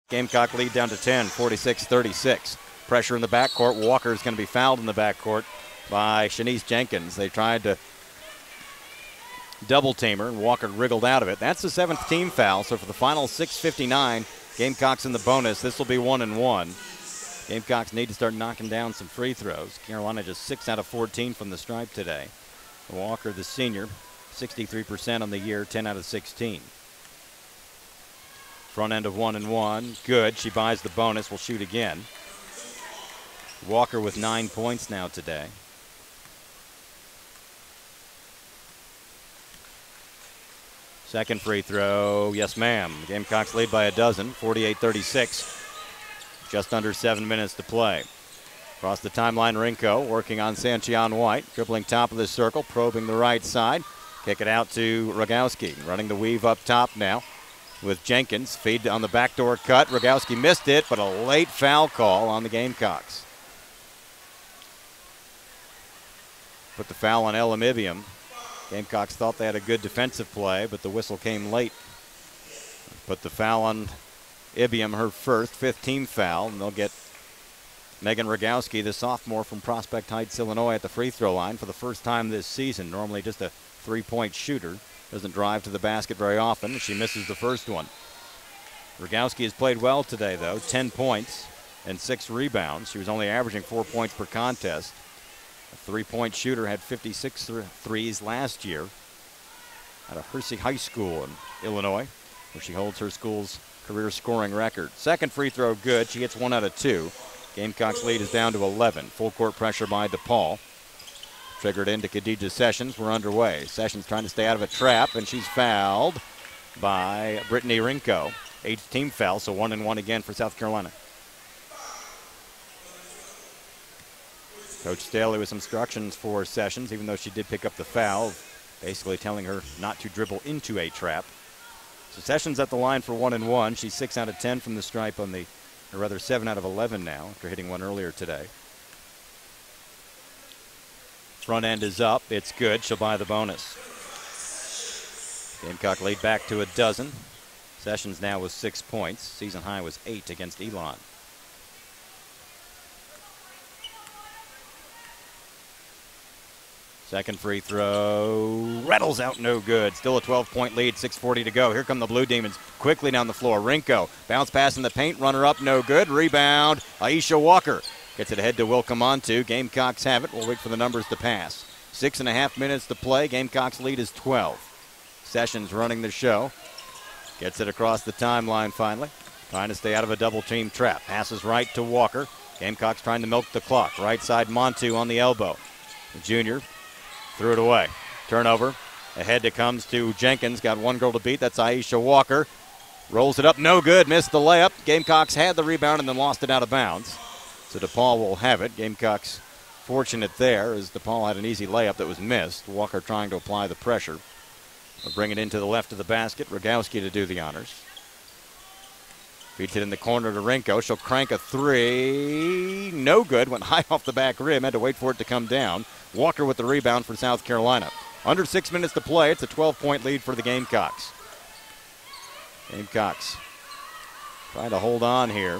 Speaker 1: Gamecock lead down to 10, 46-36. Pressure in the backcourt. Walker's going to be fouled in the backcourt by Shanice Jenkins. They tried to double team her, and Walker wriggled out of it. That's the 7th team foul, so for the final 6:59, Gamecocks in the bonus. This will be 1-1. Gamecocks need to start knocking down some free throws. Carolina just 6 out of 14 from the stripe today. Walker, the senior, 63% on the year, 10 out of 16. Front end of 1-1, good. She buys the bonus, will shoot again. Walker with 9 points now today. Second free throw, yes ma'am. Gamecocks lead by a dozen, 48-36. Just under 7 minutes to play. Across the timeline, Rinko working on Sanchion White, dribbling top of the circle, probing the right side. Kick it out to Rogowski, running the weave up top now with Jenkins. Feed on the backdoor cut. Rogowski missed it, but a late foul call on the Gamecocks. Put the foul on Ella Mibium. Gamecocks thought they had a good defensive play, but the whistle came late. Put the foul on Ibium, her first, 5th team foul, and they'll get Megan Rogowski, the sophomore from Prospect Heights, Illinois, at the free throw line for the first time this season. Normally just a 3-point shooter. Doesn't drive to the basket very often. She misses the first one. Rogowski has played well today, though. 10 points and 6 rebounds. She was only averaging 4 points per contest. A 3-point shooter, had 56 threes last year at a Hersey High School in Illinois, where she holds her school's career scoring record. Second free throw good. She hits 1 out of 2. Gamecocks lead is down to 11. Full court pressure by DePaul. Triggered into Khadijah Sessions. We're underway. Sessions trying to stay out of a trap, and she's fouled by Brittany Rinko. 8th team foul, so 1-1 again for South Carolina. Coach Staley with some instructions for Sessions, even though she did pick up the foul, basically telling her not to dribble into a trap. So Sessions at the line for 1-1. She's 6 out of 10 from the stripe on the, or rather 7 out of 11 now, after hitting one earlier today. Front end is up. It's good. She'll buy the bonus. Gamecock lead back to a dozen. Sessions now with 6 points. Season high was 8 against Elon. Second free throw. Rattles out, no good. Still a 12-point lead, 6:40 to go. Here come the Blue Demons quickly down the floor. Rinko, bounce pass in the paint, runner up, no good. Rebound, Aisha Walker. Gets it ahead to Wilcomontu. Gamecocks have it. We'll wait for the numbers to pass. 6.5 minutes to play. Gamecocks lead is 12. Sessions running the show. Gets it across the timeline finally. Trying to stay out of a double-team trap. Passes right to Walker. Gamecocks trying to milk the clock. Right side, Montu on the elbow. The junior threw it away. Turnover. Ahead it comes to Jenkins. Got one girl to beat. That's Aisha Walker. Rolls it up. No good. Missed the layup. Gamecocks had the rebound and then lost it out of bounds. So DePaul will have it. Gamecocks fortunate there as DePaul had an easy layup that was missed. Walker trying to apply the pressure. We'll bring it into the left of the basket. Rogowski to do the honors. Feeds it in the corner to Rinko. She'll crank a three. No good. Went high off the back rim. Had to wait for it to come down. Walker with the rebound for South Carolina. Under 6 minutes to play. It's a 12-point lead for the Gamecocks. Gamecocks trying to hold on here.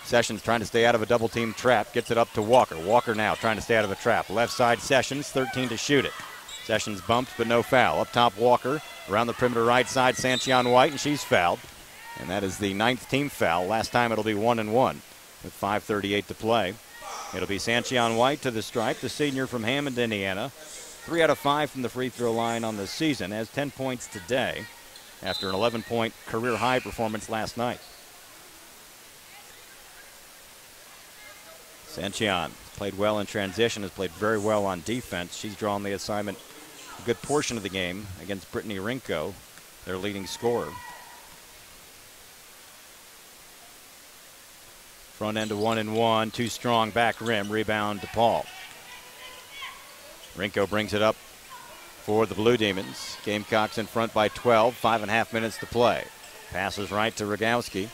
Speaker 1: Sessions trying to stay out of a double-team trap. Gets it up to Walker. Walker now trying to stay out of a trap. Left side Sessions, 13 to shoot it. Sessions bumped, but no foul. Up top, Walker. Around the perimeter right side, Sanchion White, and she's fouled. And that is the 9th team foul. Last time it'll be 1-1 with 5:38 to play. It'll be Sanchion White to the stripe, the senior from Hammond, Indiana. 3 out of 5 from the free throw line on the season. Has 10 points today after an 11-point career high performance last night. Sanchion played well in transition, has played very well on defense. She's drawn the assignment a good portion of the game against Brittany Rinko, their leading scorer. Front end to 1-1, too strong back rim, rebound DePaul. Rinko brings it up for the Blue Demons. Gamecocks in front by 12, 5.5 minutes to play. Passes right to Rogowski.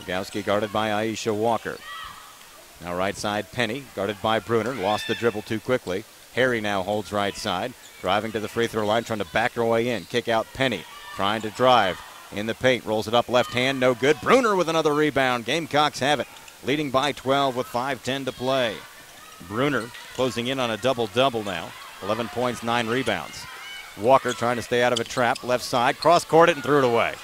Speaker 1: Rogowski guarded by Aisha Walker. Now right side, Penny, guarded by Bruner. Lost the dribble too quickly. Harry now holds right side. Driving to the free throw line, trying to back her way in. Kick out Penny, trying to drive in the paint. Rolls it up left hand, no good. Bruner with another rebound. Gamecocks have it, leading by 12 with 5:10 to play. Bruner closing in on a double-double now. 11 points, 9 rebounds. Walker trying to stay out of a trap. Left side, cross-court it and threw it away.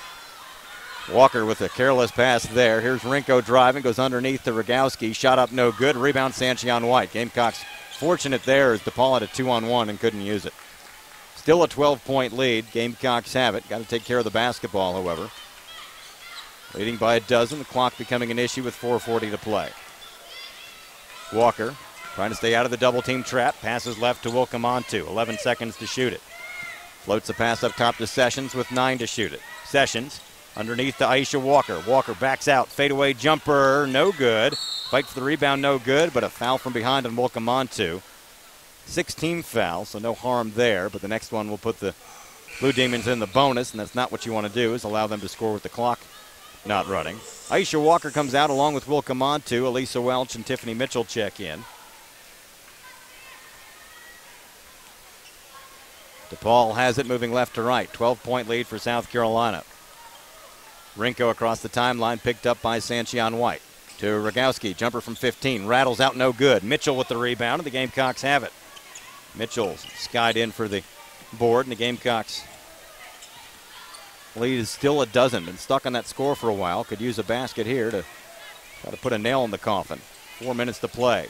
Speaker 1: Walker with a careless pass there. Here's Rinko driving, goes underneath to Rogowski. Shot up no good. Rebound Sanchion White. Gamecocks fortunate there as DePaul had a 2-on-1 and couldn't use it. Still a 12-point lead. Gamecocks have it. Got to take care of the basketball, however. Leading by a dozen. The clock becoming an issue with 4:40 to play. Walker trying to stay out of the double-team trap. Passes left to Wilkamontu. 11 seconds to shoot it. Floats a pass up top to Sessions with 9 to shoot it. Sessions underneath to Aisha Walker. Walker backs out. Fadeaway jumper, no good. Fight for the rebound, no good, but a foul from behind on Wilkamontu. 6-team foul, so no harm there, but the next one will put the Blue Demons in the bonus, and that's not what you want to do, is allow them to score with the clock not running. Aisha Walker comes out along with Wilkamontu. Elisa Welch and Tiffany Mitchell check in. DePaul has it moving left to right. 12-point lead for South Carolina. Rinko across the timeline, picked up by Sanchion White. To Rogowski, jumper from 15, rattles out, no good. Mitchell with the rebound, and the Gamecocks have it. Mitchell skied in for the board, and the Gamecocks lead is still a dozen. Been stuck on that score for a while. Could use a basket here to try to put a nail in the coffin. 4 minutes to play.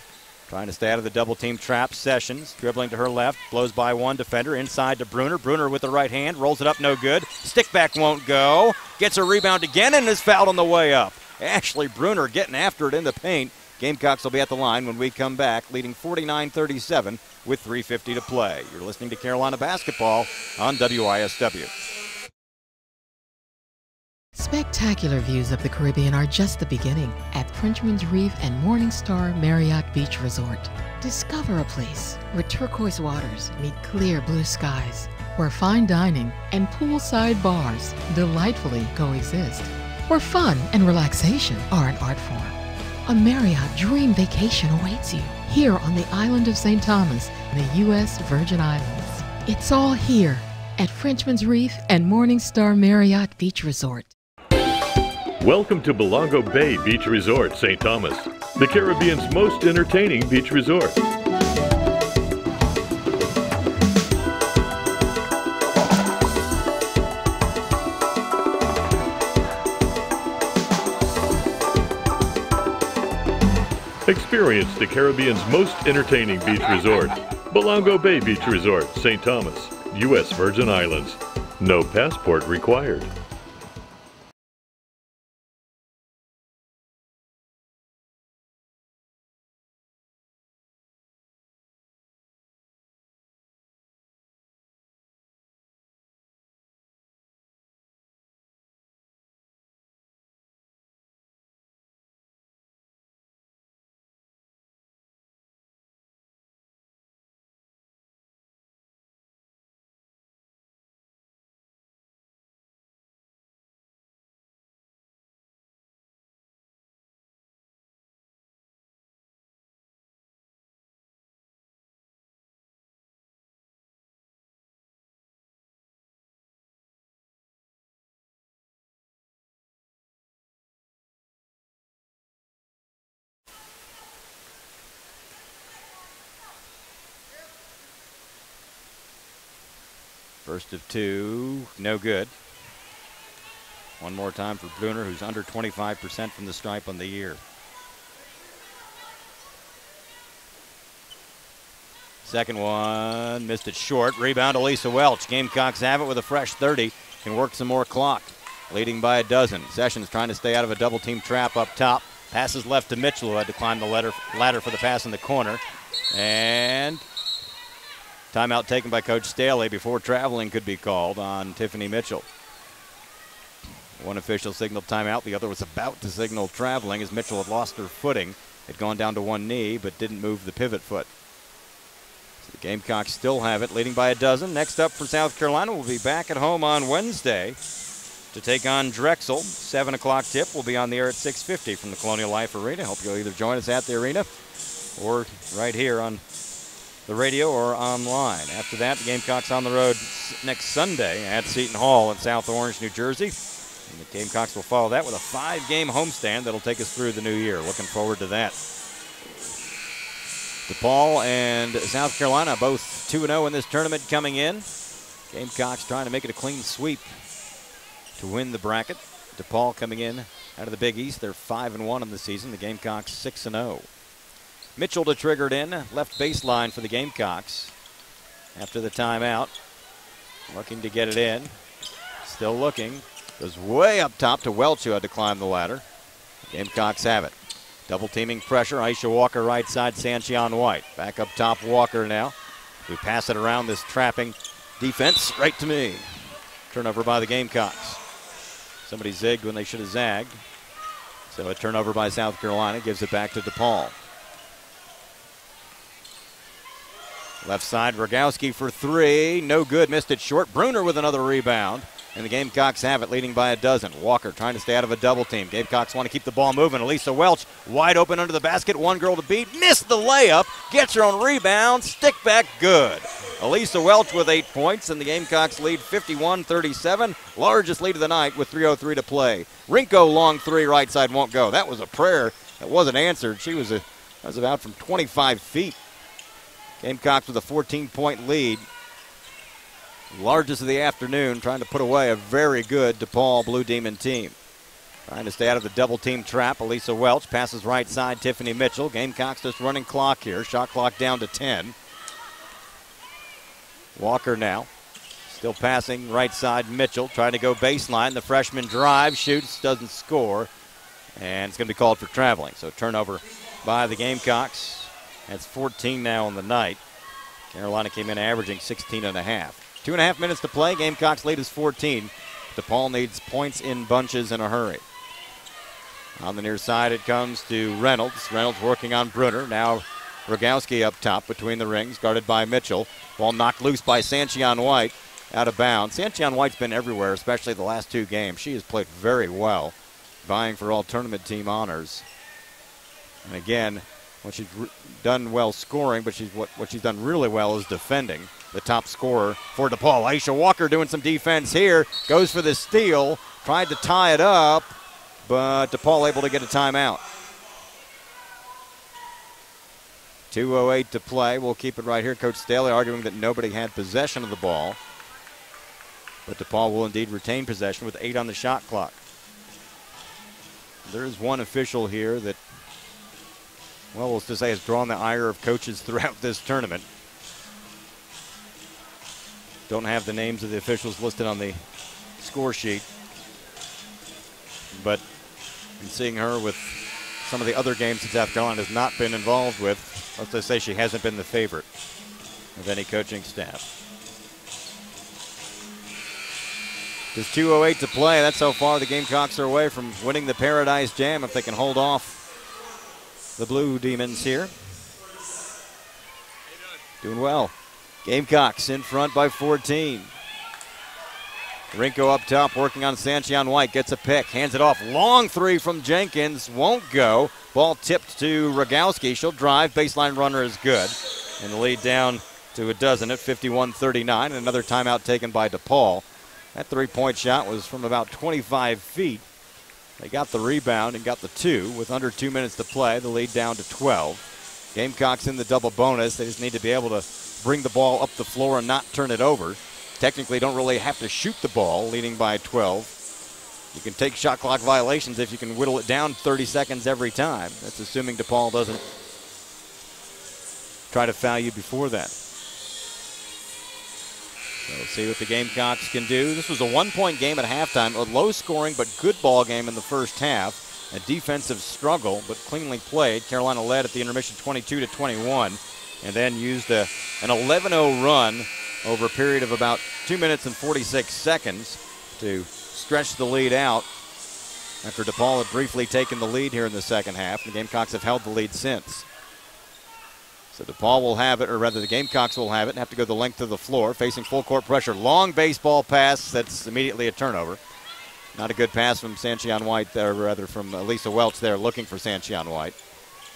Speaker 1: Trying to stay out of the double-team trap. Sessions dribbling to her left, blows by one defender, inside to Bruner. Bruner with the right hand, rolls it up, no good. Stick back won't go. Gets a rebound again and is fouled on the way up. Ashley Bruner getting after it in the paint. Gamecocks will be at the line when we come back, leading 49-37 with 3:50 to play. You're listening to Carolina Basketball on WISW.
Speaker 11: Spectacular views of the Caribbean are just the beginning at Frenchman's Reef and Morningstar Marriott Beach Resort. Discover a place where turquoise waters meet clear blue skies, where fine dining and poolside bars delightfully coexist, where fun and relaxation are an art form. A Marriott dream vacation awaits you here on the island of St. Thomas in the U.S. Virgin Islands. It's all here at Frenchman's Reef and Morningstar Marriott Beach Resort.
Speaker 7: Welcome to Belongo Bay Beach Resort, St. Thomas, the Caribbean's most entertaining beach resort. Experience the Caribbean's most entertaining beach resort, Belongo Bay Beach Resort, St. Thomas, U.S. Virgin Islands. No passport required.
Speaker 1: First of two, no good. One more time for Bruner, who's under 25% from the stripe on the year. Second one, missed it short. Rebound, Elisa Welch. Gamecocks have it with a fresh 30. Can work some more clock. Leading by a dozen. Sessions trying to stay out of a double-team trap up top. Passes left to Mitchell, who had to climb the ladder for the pass in the corner. And timeout taken by Coach Staley before traveling could be called on Tiffany Mitchell. One official signaled timeout. The other was about to signal traveling as Mitchell had lost her footing. Had gone down to one knee but didn't move the pivot foot. So the Gamecocks still have it, leading by a dozen. Next up for South Carolina, we'll be back at home on Wednesday to take on Drexel. 7 o'clock tip will be on the air at 6:50 from the Colonial Life Arena. Hope you'll either join us at the arena or right here on the radio or online. After that, the Gamecocks on the road next Sunday at Seton Hall in South Orange, New Jersey. And the Gamecocks will follow that with a 5-game homestand that'll take us through the new year. Looking forward to that. DePaul and South Carolina both 2-0 in this tournament coming in. Gamecocks trying to make it a clean sweep to win the bracket. DePaul coming in out of the Big East. They're 5-1 in the season. The Gamecocks 6-0. Mitchell to trigger it in. Left baseline for the Gamecocks after the timeout. Looking to get it in. Still looking. Goes way up top to Welch, who had to climb the ladder. Gamecocks have it. Double teaming pressure. Aisha Walker right side, Sanchion White. Back up top, Walker now. We pass it around this trapping defense right to me. Turnover by the Gamecocks. Somebody zigged when they should have zagged. So a turnover by South Carolina gives it back to DePaul. Left side, Rogowski for three. No good, missed it short. Bruner with another rebound. And the Gamecocks have it, leading by a dozen. Walker trying to stay out of a double team. Gamecocks want to keep the ball moving. Elisa Welch wide open under the basket. One girl to beat. Missed the layup. Gets her own rebound. Stick back good. Elisa Welch with 8 points, and the Gamecocks lead 51-37. Largest lead of the night with 3:03 to play. Rinko long three, right side won't go. That was a prayer that wasn't answered. That was about from 25 feet. Gamecocks with a 14-point lead. Largest of the afternoon, trying to put away a very good DePaul Blue Demon team. Trying to stay out of the double team trap. Elisa Welch passes right side, Tiffany Mitchell. Gamecocks just running clock here. Shot clock down to 10. Walker now. Still passing right side, Mitchell. Trying to go baseline. The freshman drives, shoots, doesn't score. And it's going to be called for traveling. So turnover by the Gamecocks. That's 14 now on the night. Carolina came in averaging 16.5. 2.5 minutes to play. Gamecocks lead is 14. DePaul needs points in bunches in a hurry. On the near side, it comes to Reynolds. Reynolds working on Bruner. Now Rogowski up top between the rings, guarded by Mitchell. Ball knocked loose by Sanchion White, out of bounds. Sanchion White's been everywhere, especially the last two games. She has played very well, vying for all tournament team honors. And again, what she's done well scoring, but what she's done really well is defending. The top scorer for DePaul. Aisha Walker doing some defense here. Goes for the steal. Tried to tie it up, but DePaul able to get a timeout. 2:08 to play. We'll keep it right here. Coach Staley arguing that nobody had possession of the ball. But DePaul will indeed retain possession with 8 on the shot clock. There is one official here that, well, we'll just say has drawn the ire of coaches throughout this tournament. Don't have the names of the officials listed on the score sheet. But in seeing her with some of the other games that South Carolina has not been involved with, let's just say she hasn't been the favorite of any coaching staff. Just 2:08 to play. That's how far the Gamecocks are away from winning the Paradise Jam if they can hold off the Blue Demons here. Doing well. Gamecocks in front by 14. Rinko up top working on Sanchion White. Gets a pick. Hands it off. Long three from Jenkins. Won't go. Ball tipped to Rogowski. She'll drive. Baseline runner is good. And the lead down to a dozen at 51-39. And another timeout taken by DePaul. That three-point shot was from about 25 feet. They got the rebound and got the two. With under 2 minutes to play, the lead down to 12. Gamecocks in the double bonus. They just need to be able to bring the ball up the floor and not turn it over. technically don't really have to shoot the ball, leading by 12. You can take shot clock violations if you can whittle it down 30 seconds every time. That's assuming DePaul doesn't try to foul you before that. So we'll see what the Gamecocks can do. This was a one-point game at halftime, a low-scoring but good ball game in the first half. A defensive struggle, but cleanly played. Carolina led at the intermission 22-21, and then used an 11-0 run over a period of about 2 minutes and 46 seconds to stretch the lead out after DePaul had briefly taken the lead here in the second half. The Gamecocks have held the lead since. So DePaul will have it, or rather the Gamecocks will have it, and have to go the length of the floor, facing full court pressure. Long baseball pass, that's immediately a turnover. Not a good pass from Sanchion White, or rather from Lisa Welch there, looking for Sanchion White.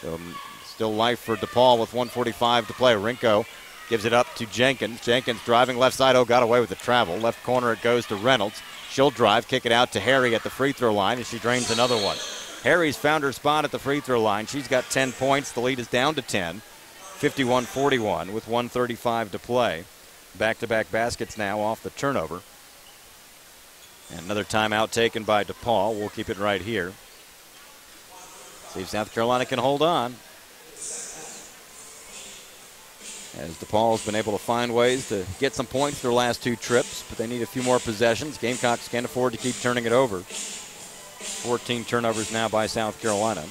Speaker 1: So still life for DePaul with 1:45 to play. Rinko gives it up to Jenkins. Jenkins driving left side. Oh, got away with the travel. Left corner it goes to Reynolds. She'll drive, kick it out to Harry at the free throw line, and she drains another one. Harry's found her spot at the free throw line. She's got 10 points. The lead is down to 10. 51-41 with 1:35 to play. Back-to-back baskets now off the turnover. And another timeout taken by DePaul. We'll keep it right here. See if South Carolina can hold on. As DePaul's been able to find ways to get some points their last two trips, but they need a few more possessions. Gamecocks can't afford to keep turning it over. 14 turnovers now by South Carolina.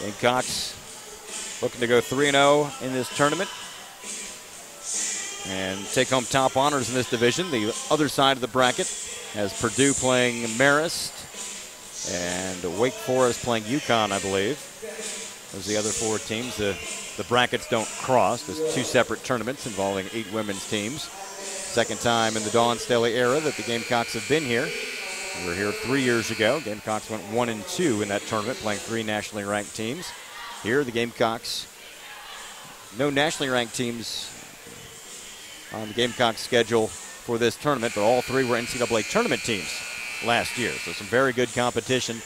Speaker 1: Gamecocks looking to go 3-0 in this tournament and take home top honors in this division. The other side of the bracket has Purdue playing Marist and Wake Forest playing UConn, I believe. Those are the other four teams. The brackets don't cross. There's two separate tournaments involving 8 women's teams. Second time in the Dawn Staley era that the Gamecocks have been here. We were here 3 years ago. Gamecocks went 1-2 in that tournament, playing 3 nationally ranked teams. Here, the Gamecocks, no nationally ranked teams on the Gamecocks schedule for this tournament, but all 3 were NCAA tournament teams last year. So some very good competition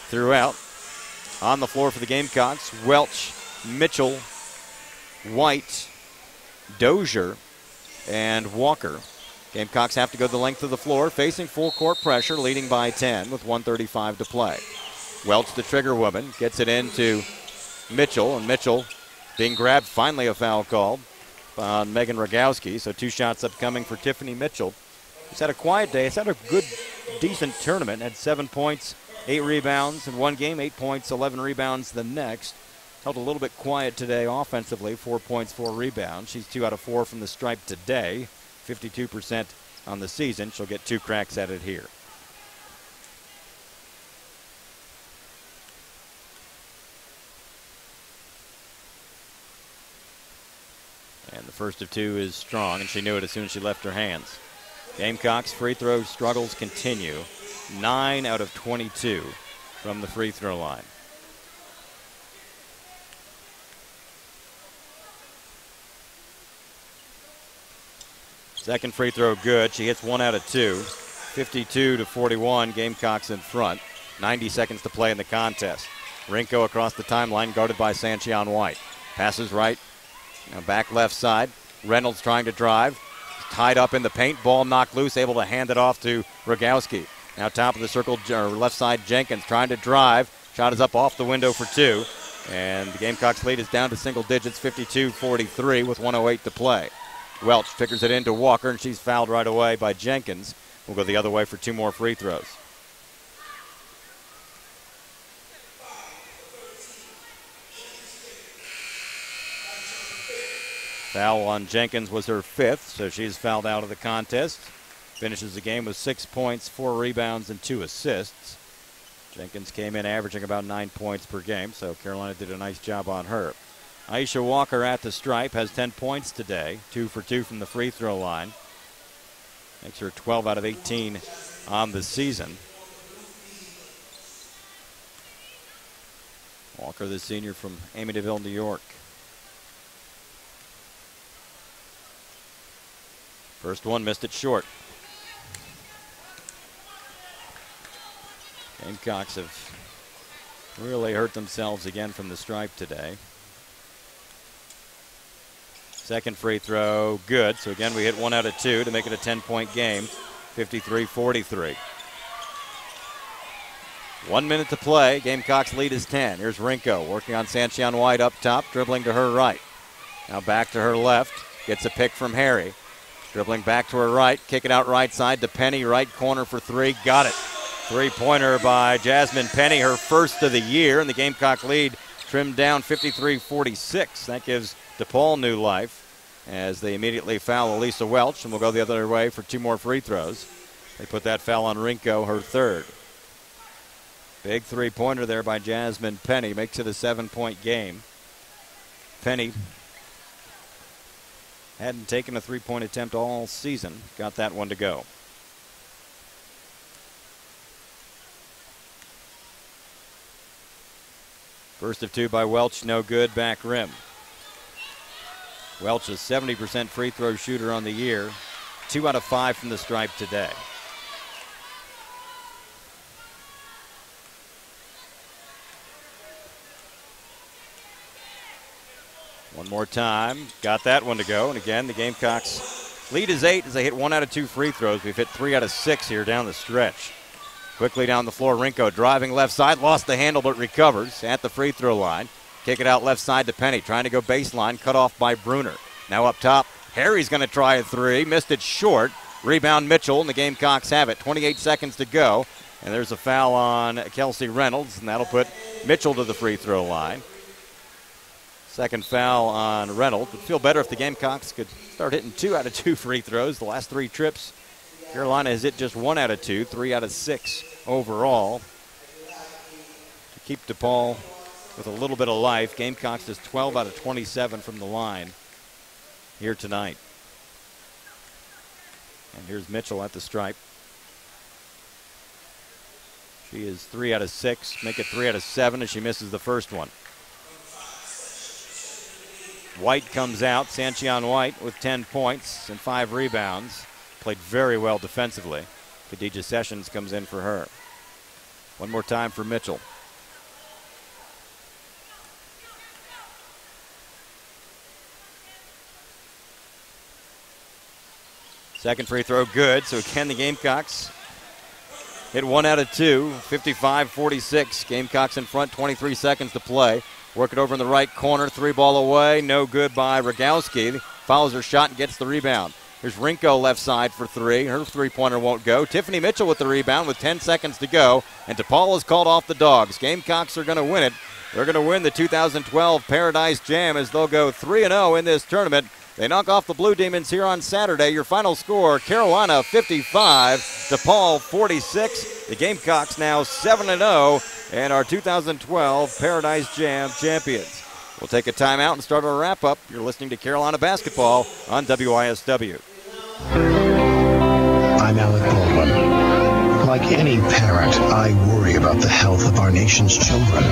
Speaker 1: throughout. On the floor for the Gamecocks, Welch, Mitchell, White, Dozier, and Walker. Gamecocks have to go the length of the floor, facing full court pressure, leading by 10 with 1:35 to play. Welch, the trigger woman, gets it into Mitchell, and Mitchell being grabbed, finally a foul called on Megan Rogowski. So 2 shots upcoming for Tiffany Mitchell. He's had a quiet day. He's had a good, decent tournament. Had 7 points, 8 rebounds in one game, 8 points, 11 rebounds the next. Held a little bit quiet today offensively, 4 points, 4 rebounds. She's 2 out of 4 from the stripe today, 52% on the season. She'll get 2 cracks at it here. And the first of 2 is strong, and she knew it as soon as she left her hands. Gamecocks free throw struggles continue. 9 out of 22 from the free throw line. Second free throw good. She hits 1 out of 2. 52-41, Gamecocks in front. 90 seconds to play in the contest. Rinko across the timeline, guarded by Sanchion White. Passes right, now back left side. Reynolds trying to drive. Tied up in the paint, ball knocked loose, able to hand it off to Rogowski. Now top of the circle, left side, Jenkins trying to drive. Shot is up off the window for 2. And the Gamecocks lead is down to single digits, 52-43 with 1:08 to play. Welch figures it into Walker, and she's fouled right away by Jenkins. We'll go the other way for 2 more free throws. Foul on Jenkins was her 5th, so she's fouled out of the contest. Finishes the game with 6 points, 4 rebounds, and 2 assists. Jenkins came in averaging about 9 points per game, so Carolina did a nice job on her. Aisha Walker at the stripe has 10 points today, 2 for 2 from the free throw line. Makes her 12 out of 18 on the season. Walker, the senior from Amityville, New York. First one, missed it short. Gamecocks have really hurt themselves again from the stripe today. Second free throw, good. So again, we hit 1 out of 2 to make it a 10-point game, 53-43. 1 minute to play. Gamecocks lead is 10. Here's Rinko working on Sanchion White up top, dribbling to her right. Now back to her left. Gets a pick from Harry. Dribbling back to her right. Kick it out right side to Penny. Right corner for 3. Got it. Three-pointer by Jasmine Penny, her first of the year. And the Gamecock lead trimmed down 53-46. That gives DePaul new life as they immediately foul Elisa Welch. And we'll go the other way for 2 more free throws. They put that foul on Rinko, her third. Big three-pointer there by Jasmine Penny. Makes it a 7-point game. Penny hadn't taken a three-point attempt all season. Got that one to go. First of 2 by Welch, no good, back rim. Welch is 70% free throw shooter on the year. 2 out of 5 from the stripe today. One more time, got that one to go. And again, the Gamecocks lead is 8 as they hit 1 out of 2 free throws. We've hit 3 out of 6 here down the stretch. Quickly down the floor, Rinko driving left side, lost the handle but recovers at the free throw line. Kick it out left side to Penny, trying to go baseline, cut off by Bruner. Now up top, Harry's going to try a 3, missed it short. Rebound Mitchell, and the Gamecocks have it. 28 seconds to go, and there's a foul on Kelsey Reynolds, and that'll put Mitchell to the free throw line. Second foul on Reynolds. Would feel better if the Gamecocks could start hitting 2 out of 2 free throws. The last 3 trips, Carolina has hit just 1 out of 2, 3 out of 6 overall. To keep DePaul with a little bit of life, Gamecocks is 12 out of 27 from the line here tonight. And here's Mitchell at the stripe. She is 3 out of 6, make it 3 out of 7 as she misses the first one. White comes out, Sanchion White with 10 points and 5 rebounds. Played very well defensively. Khadijah Sessions comes in for her. One more time for Mitchell. Second free throw good, so again the Gamecocks hit 1 out of 2, 55-46. Gamecocks in front, 23 seconds to play. Work it over in the right corner, 3 ball away, no good by Rogowski. Fouls her shot and gets the rebound. Here's Rinko left side for 3. Her three-pointer won't go. Tiffany Mitchell with the rebound with 10 seconds to go. And DePaul is called off the Dogs. Gamecocks are going to win it. They're going to win the 2012 Paradise Jam as they'll go 3-0 in this tournament. They knock off the Blue Demons here on Saturday. Your final score, Carolina 55, DePaul 46. The Gamecocks now 7-0 and our 2012 Paradise Jam champions. We'll take a timeout and start our wrap-up. You're listening to Carolina Basketball on WISW.
Speaker 2: I'm Alec Baldwin. Like any parent, I worry about the health of our nation's children.